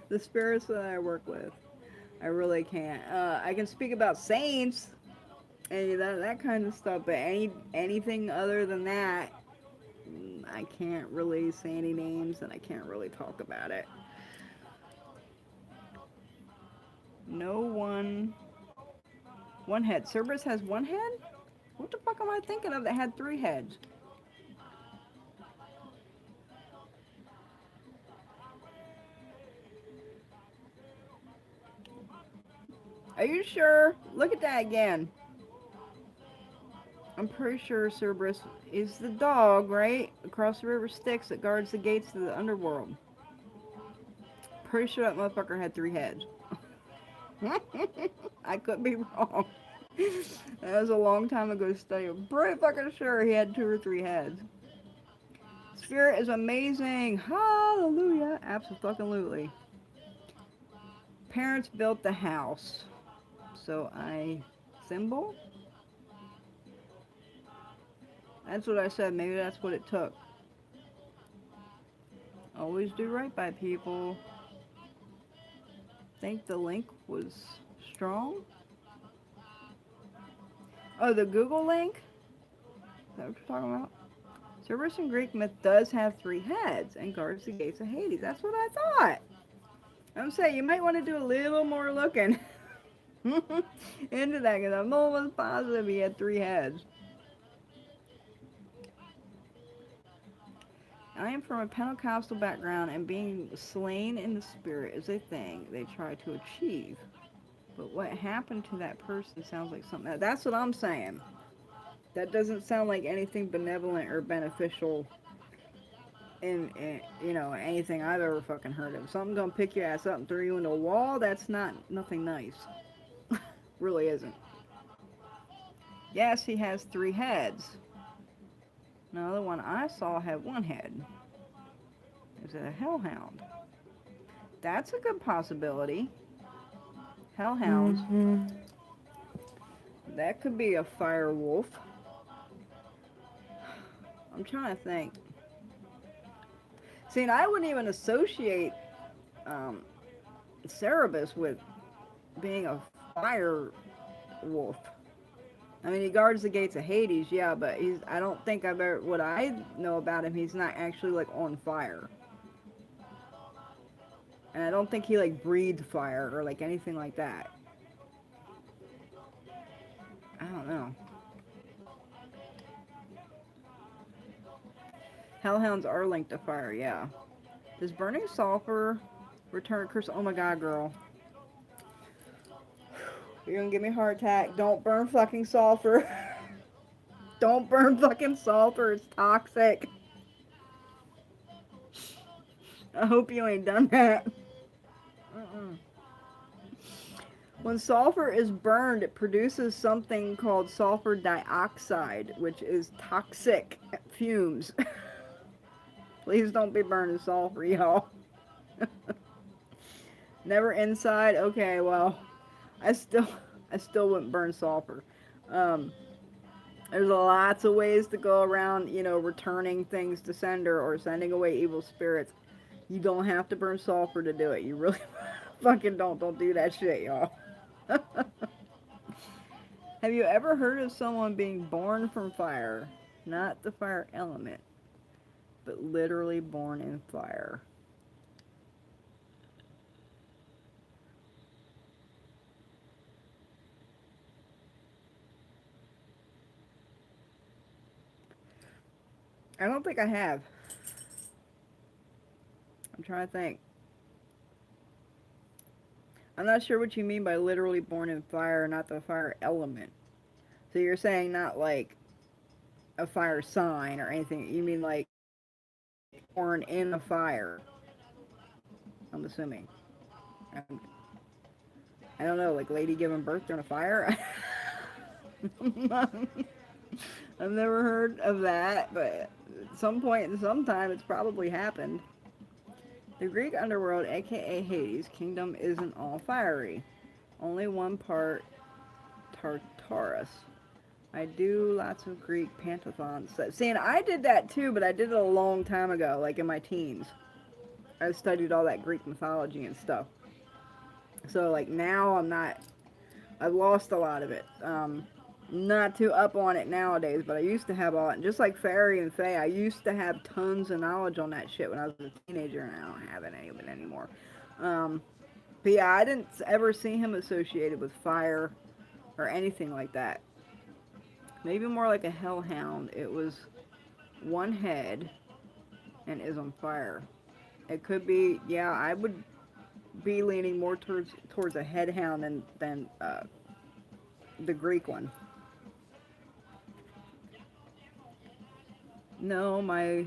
the spirits that I work with. I really can't. I can speak about saints and that kind of stuff, but anything other than that, I can't really say any names and I can't really talk about it. No one head. Cerberus has one head? What the fuck am I thinking of that had three heads? Are you sure? Look at that again. I'm pretty sure Cerberus is the dog, right? Across the river Styx that guards the gates to the underworld. Pretty sure that motherfucker had three heads. I could be wrong. That was a long time ago study. I'm pretty fucking sure he had two or three heads. Spirit is amazing. Hallelujah. Absolutely. Parents built the house. So I symbol? That's what I said. Maybe that's what it took. Always do right by people. Think the link was strong? Oh, the Google link? Is that what you're talking about? Cerberus in Greek myth does have three heads and guards the gates of Hades. That's what I thought. I'm saying you might want to do a little more looking into that because I'm almost positive he had three heads. I am from a Pentecostal background, and being slain in the spirit is a thing they try to achieve. But what happened to that person sounds like something else. That's what I'm saying. That doesn't sound like anything benevolent or beneficial in anything I've ever fucking heard of. Something gonna pick your ass up and throw you into a wall. That's not nothing nice. Really isn't. Yes, he has three heads. No, the one I saw had one head. Is it a hellhound? That's a good possibility. Hellhounds. That could be a fire wolf. I'm trying to think. See, and I wouldn't even associate Cerberus with being a fire wolf. I mean, he guards the gates of Hades, yeah, but I don't think what I know about him, he's not actually, like, on fire. And I don't think he, like, breathes fire or, like, anything like that. I don't know. Hellhounds are linked to fire, yeah. Does burning sulfur return curse? Oh my god, girl. You're gonna give me a heart attack. Don't burn fucking sulfur. Don't burn fucking sulfur. It's toxic. I hope you ain't done that. When sulfur is burned, it produces something called sulfur dioxide, which is toxic fumes. Please don't be burning sulfur, y'all. Never inside. Okay, well, I still wouldn't burn sulfur. There's lots of ways to go around, returning things to sender or sending away evil spirits. You don't have to burn sulfur to do it. You really fucking don't. Don't do that shit, y'all. Have you ever heard of someone being born from fire? Not the fire element, but literally born in fire. I don't think I have. I'm trying to think. I'm not sure what you mean by literally born in fire, not the fire element. So you're saying not like a fire sign or anything. You mean like born in a fire, I'm assuming. I'm, I don't know, like lady giving birth during a fire? I've never heard of that, but at some point in some time it's probably happened. The Greek underworld, aka Hades, kingdom isn't all fiery. Only one part Tartarus. I do lots of Greek pantheon stuff. See, and I did that too, but I did it a long time ago, like in my teens. I studied all that Greek mythology and stuff. So, like, now I've lost a lot of it. Not too up on it nowadays, but I used to have all it. Just like Fairy and Fae, I used to have tons of knowledge on that shit when I was a teenager, and I don't have any of it anymore. Um, but yeah, I didn't ever see him associated with fire or anything like that. Maybe more like a hellhound. It was one head and is on fire. It could be, yeah, I would be leaning more towards a headhound than the Greek one. No, my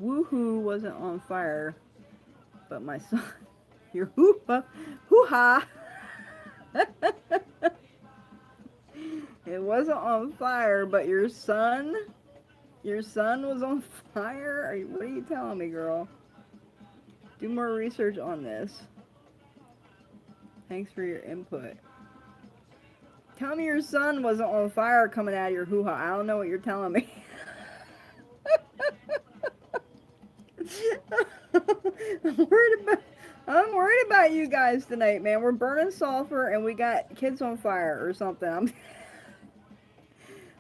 woohoo wasn't on fire, but my son, your hoo ha, it wasn't on fire, but your son was on fire. What are you telling me, girl? Do more research on this. Thanks for your input. Tell me your son wasn't on fire coming out of your hoo ha. I don't know what you're telling me. I'm worried about I'm worried about you guys tonight, man. We're burning sulfur and we got kids on fire or something.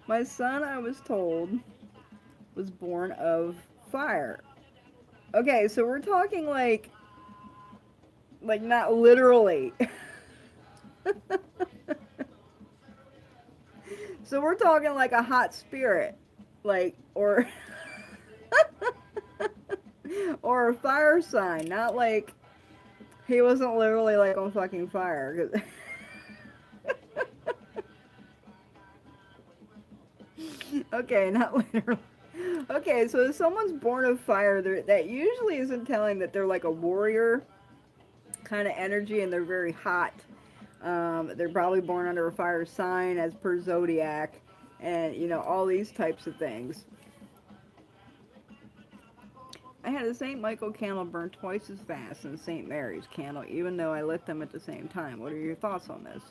My son, I was told, was born of fire. Okay, so we're talking like not literally. So we're talking like a hot spirit, like or a fire sign, not like he wasn't literally like on fucking fire. Okay, not literally. Okay, so if someone's born of fire, that usually isn't telling that they're like a warrior kind of energy and they're very hot. They're probably born under a fire sign as per zodiac, and you know all these types of things. I had a St. Michael candle burn twice as fast as St. Mary's candle, even though I lit them at the same time. What are your thoughts on this?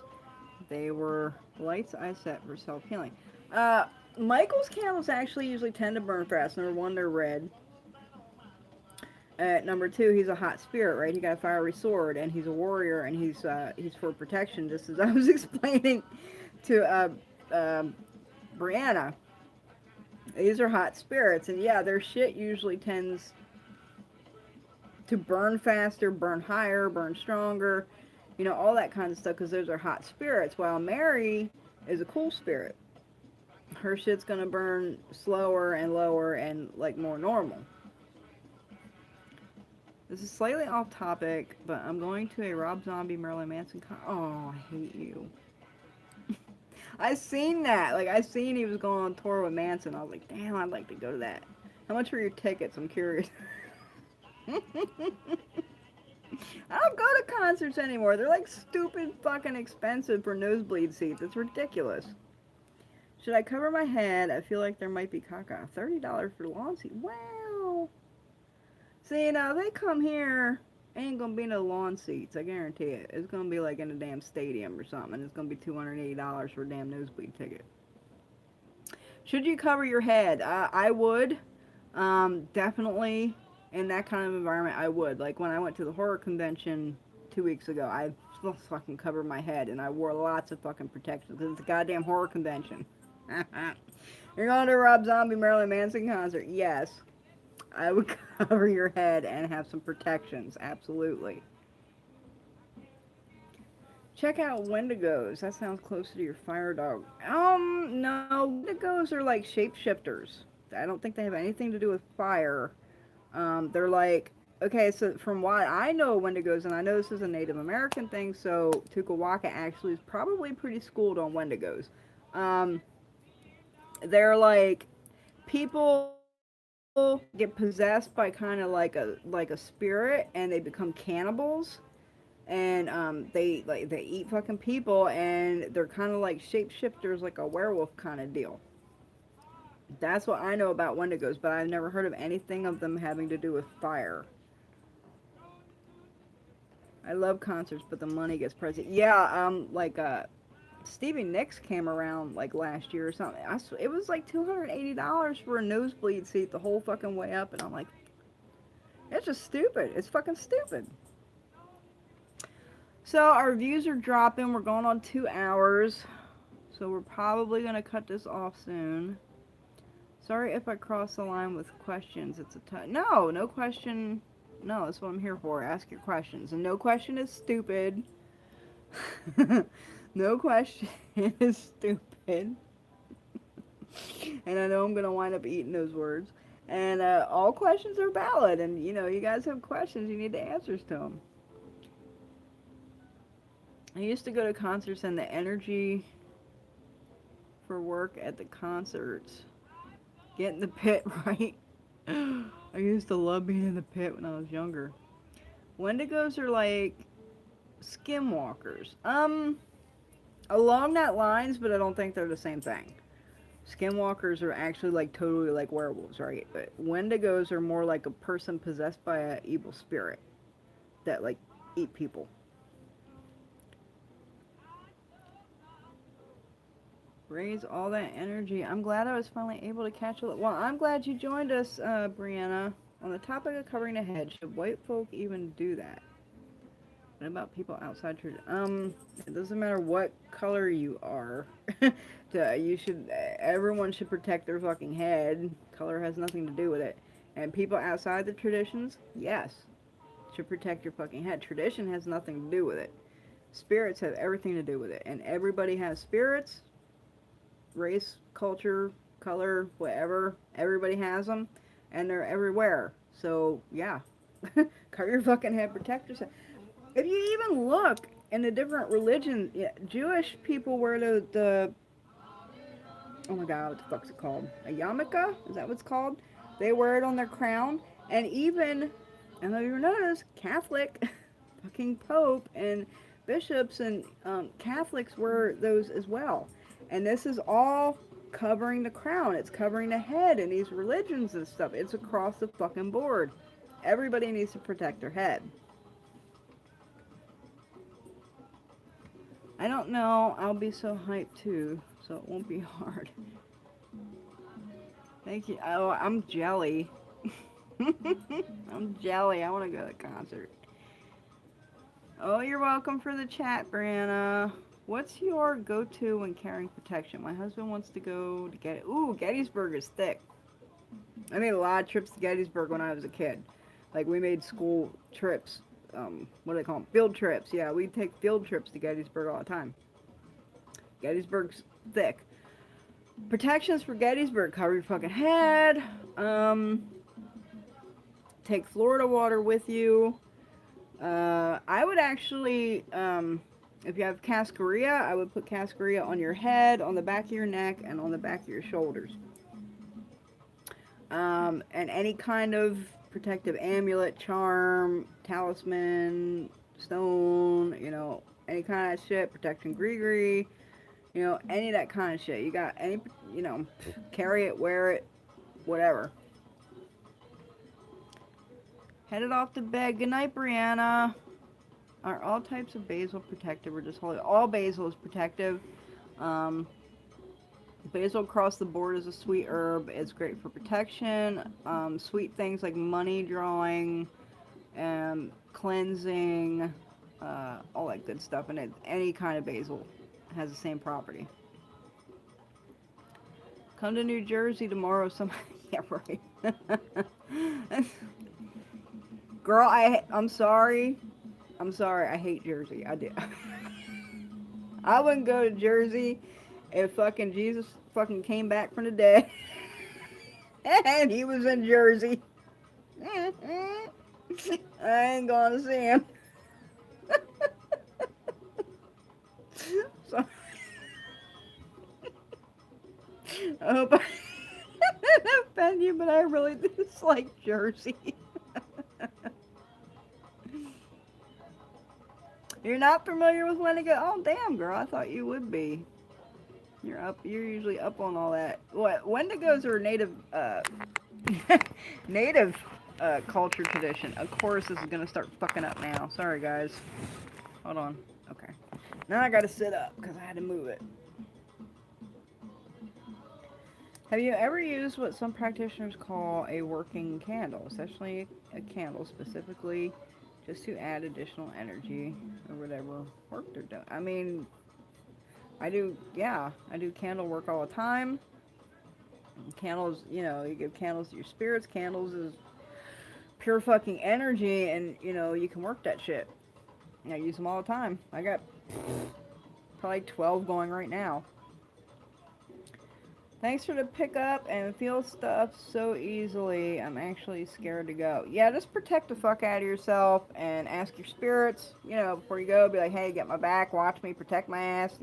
They were lights I set for self-healing. Uh, Michael's candles actually usually tend to burn fast. Number one, they're red. Number two, he's a hot spirit, right? He got a fiery sword, and he's a warrior, and he's for protection. Just as I was explaining to Brianna, these are hot spirits, and yeah, their shit usually tends to burn faster, burn higher, burn stronger, you know, all that kind of stuff, because those are hot spirits. While Mary is a cool spirit, her shit's gonna burn slower and lower and like more normal. This is slightly off topic, but I'm going to a Rob Zombie Marilyn Manson oh, I hate you. I seen that. Like, I seen he was going on tour with Manson. I was like, damn, I'd like to go to that. How much were your tickets? I'm curious. I don't go to concerts anymore. They're like stupid fucking expensive for nosebleed seats. It's ridiculous. Should I cover my head? I feel like there might be caca. $30 for lawn seat. Wow. See, now they come here, ain't gonna be no lawn seats. I guarantee it. It's gonna be like in a damn stadium or something. It's gonna be $280 for a damn nosebleed ticket. Should you cover your head? I would. Definitely in that kind of environment, I would. Like when I went to the horror convention 2 weeks ago, I to fucking cover my head, and I wore lots of fucking protection because it's a goddamn horror convention. You're going to a Rob Zombie Marilyn Manson concert? Yes. I would cover your head and have some protections, absolutely. Check out Wendigos. That sounds closer to your fire dog. No, Wendigos are like shapeshifters. I don't think they have anything to do with fire. They're like, okay, so from what I know Wendigos, and I know this is a Native American thing, so Tukawaka actually is probably pretty schooled on Wendigos. Um, they're like people get possessed by kind of like a spirit, and they become cannibals, and they eat fucking people, and they're kind of like shapeshifters, like a werewolf kind of deal. That's what I know about Wendigos, but I've never heard of anything of them having to do with fire. I love concerts, but the money gets pricey. Yeah, Stevie Nicks came around like last year or something. It was like $280 for a nosebleed seat the whole fucking way up, and I'm like, it's just stupid. It's fucking stupid. So our views are dropping. We're going on 2 hours, so we're probably gonna cut this off soon. Sorry if I cross the line with questions. It's no question. No, that's what I'm here for. Ask your questions, and no question is stupid. No question is stupid. And I know I'm going to wind up eating those words. And all questions are valid. And, you guys have questions. You need the answers to them. I used to go to concerts, and the energy for work at the concerts. Get in the pit, right? I used to love being in the pit when I was younger. Wendigos are like skinwalkers. Along that lines, but I don't think they're the same thing. Skinwalkers are actually like totally like werewolves, right? But Wendigos are more like a person possessed by an evil spirit that like eat people. Raise all that energy. I'm glad I was finally able to catch it. Well, I'm glad you joined us, Brianna. On the topic of covering the head, should white folk even do that? What about people outside church? It doesn't matter what color you are. Everyone should protect their fucking head. Color has nothing to do with it. And people outside the traditions, yes, should protect your fucking head. Tradition has nothing to do with it. Spirits have everything to do with it. And everybody has spirits, race, culture, color, whatever. Everybody has them, and they're everywhere. So, yeah. Cover your fucking head, protect yourself. If you even look in the different religions, Jewish people wear the oh my god, what the fuck's it called? A yarmulke? Is that what it's called? They wear it on their crown. And even, I don't know if you noticed, Catholic fucking Pope and bishops and Catholics wear those as well. And this is all covering the crown. It's covering the head in these religions and stuff. It's across the fucking board. Everybody needs to protect their head. I don't know. I'll be so hyped too, so it won't be hard. Thank you. Oh, I'm jelly. I'm jelly. I want to go to the concert. Oh, you're welcome for the chat, Brianna. What's your go-to when carrying protection? My husband wants to go to get it. Ooh, Gettysburg is thick. I made a lot of trips to Gettysburg when I was a kid. Like, we made school trips. What do they call them? Field trips. Yeah, we'd take field trips to Gettysburg all the time. Gettysburg's thick. Protections for Gettysburg: cover your fucking head. Take Florida water with you. I would actually, if you have cascarilla, I would put cascarilla on your head, on the back of your neck, and on the back of your shoulders. And any kind of protective amulet, charm, talisman, stone, any kind of shit, protection gree, any of that kind of shit. You got any, carry it, wear it, whatever. Headed off to bed. Good night, Brianna. Are all types of basil protective or just holy? All basil is protective. Basil across the board is a sweet herb. It's great for protection. Sweet things like money drawing, cleansing, all that good stuff. And any kind of basil has the same property. Come to New Jersey tomorrow. Yeah, right. Girl, I'm sorry. I'm sorry. I hate Jersey. I do. I wouldn't go to Jersey if fucking Jesus fucking came back from the dead and he was in Jersey. I ain't gonna see him. So, I hope I didn't offend you, but I really dislike Jersey. You're not familiar with Wendigo? Oh, damn, girl. I thought you would be. You're usually up on all that. What? Wendigos are native, native, culture tradition. Of course, this is gonna start fucking up now. Sorry, guys. Hold on. Okay. Now I gotta sit up because I had to move it. Have you ever used what some practitioners call a working candle? Essentially, a candle specifically just to add additional energy or whatever work they're doing. I mean, I do candle work all the time. Candles, you give candles to your spirits. Candles is pure fucking energy, and, you can work that shit. I use them all the time. I got probably 12 going right now. Thanks for the pickup and feel stuff so easily. I'm actually scared to go. Yeah, just protect the fuck out of yourself and ask your spirits, before you go, be like, hey, get my back, watch me, protect my ass,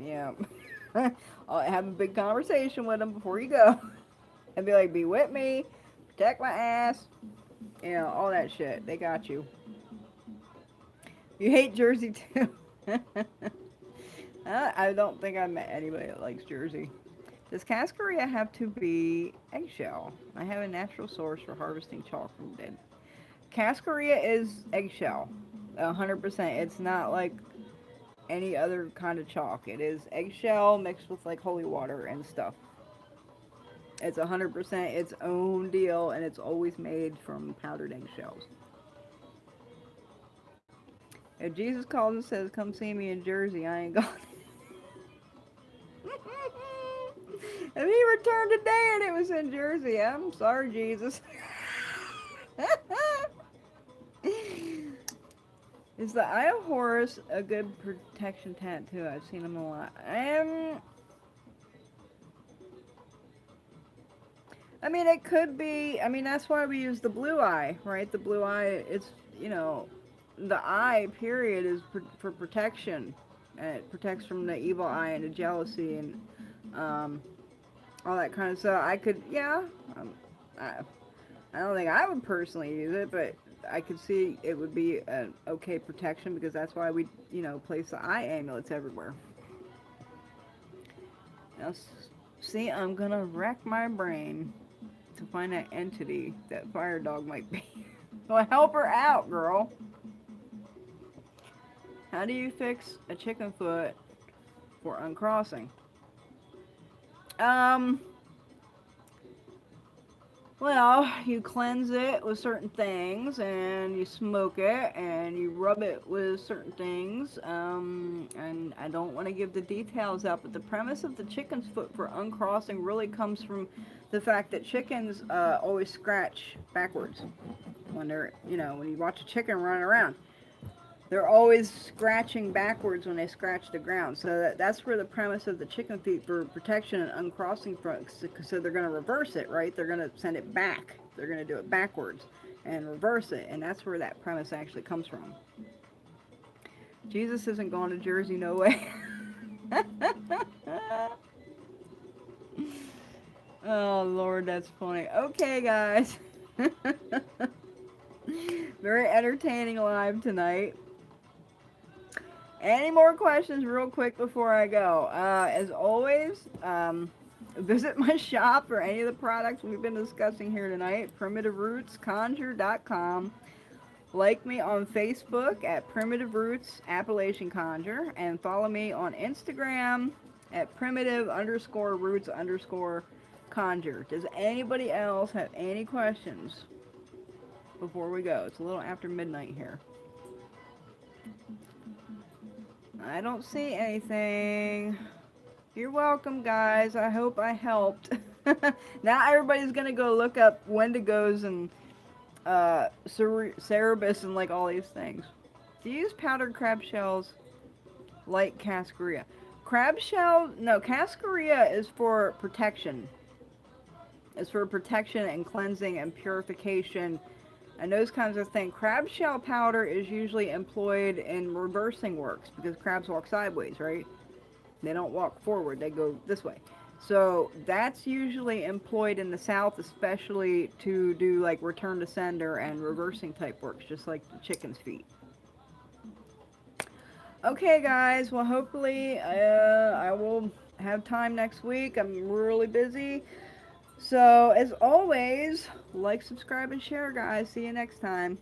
I'll have a big conversation with them before you go. And be like, be with me, protect my ass, all that shit. They got you. You hate Jersey too. I don't think I met anybody that likes Jersey. Does cascarilla have to be eggshell? I have a natural source for harvesting chalk from dead. Cascarilla is eggshell, 100%. It's not like any other kind of chalk. It is eggshell mixed with like holy water and stuff. It's 100% its own deal, and it's always made from powdered eggshells. If Jesus calls and says, come see me in Jersey, I ain't going. If he returned today and it was in Jersey, I'm sorry, Jesus. Is the Eye of Horus a good protection tattoo? I've seen them a lot. I mean, it could be. I mean, that's why we use the blue eye, right? The blue eye, it's, the eye, period, is for protection. And it protects from the evil eye and the jealousy and, all that kind of stuff. I could, I don't think I would personally use it, but I could see it would be an okay protection because that's why we, place the eye amulets everywhere. Now, see, I'm gonna wreck my brain to find that entity that fire dog might be. Well, help her out, girl. How do you fix a chicken foot for uncrossing? Well, you cleanse it with certain things, and you smoke it, and you rub it with certain things, and I don't want to give the details out, but the premise of the chicken's foot for uncrossing really comes from the fact that chickens always scratch backwards when they're, when you watch a chicken running around. They're always scratching backwards when they scratch the ground. So that's where the premise of the chicken feet for protection and uncrossing from. So they're going to reverse it, right? They're going to send it back. They're going to do it backwards and reverse it. And that's where that premise actually comes from. Jesus isn't going to Jersey, no way. Oh, Lord, that's funny. Okay, guys. Very entertaining live tonight. Any more questions real quick before I go? As always, visit my shop for any of the products we've been discussing here tonight, primitiverootsconjure.com. Like me on Facebook at Primitive Roots Appalachian Conjure, and follow me on Instagram at primitive_roots_conjure. Does anybody else have any questions before we go? It's a little after midnight here. I don't see anything. You're welcome, guys. I hope I helped. Now everybody's gonna go look up Wendigos and Cerebus and like all these things. Do you use powdered crab shells like cascaria? Crab shell? No, cascaria is for protection. It's for protection and cleansing and purification and those kinds of things. Crab shell powder is usually employed in reversing works because crabs walk sideways, right? They don't walk forward, they go this way. So that's usually employed in the South, especially to do like return to sender and reversing type works, just like the chicken's feet. Okay, guys. Well, hopefully, I will have time next week. I'm really busy. So, as always, like, subscribe, and share, guys. See you next time.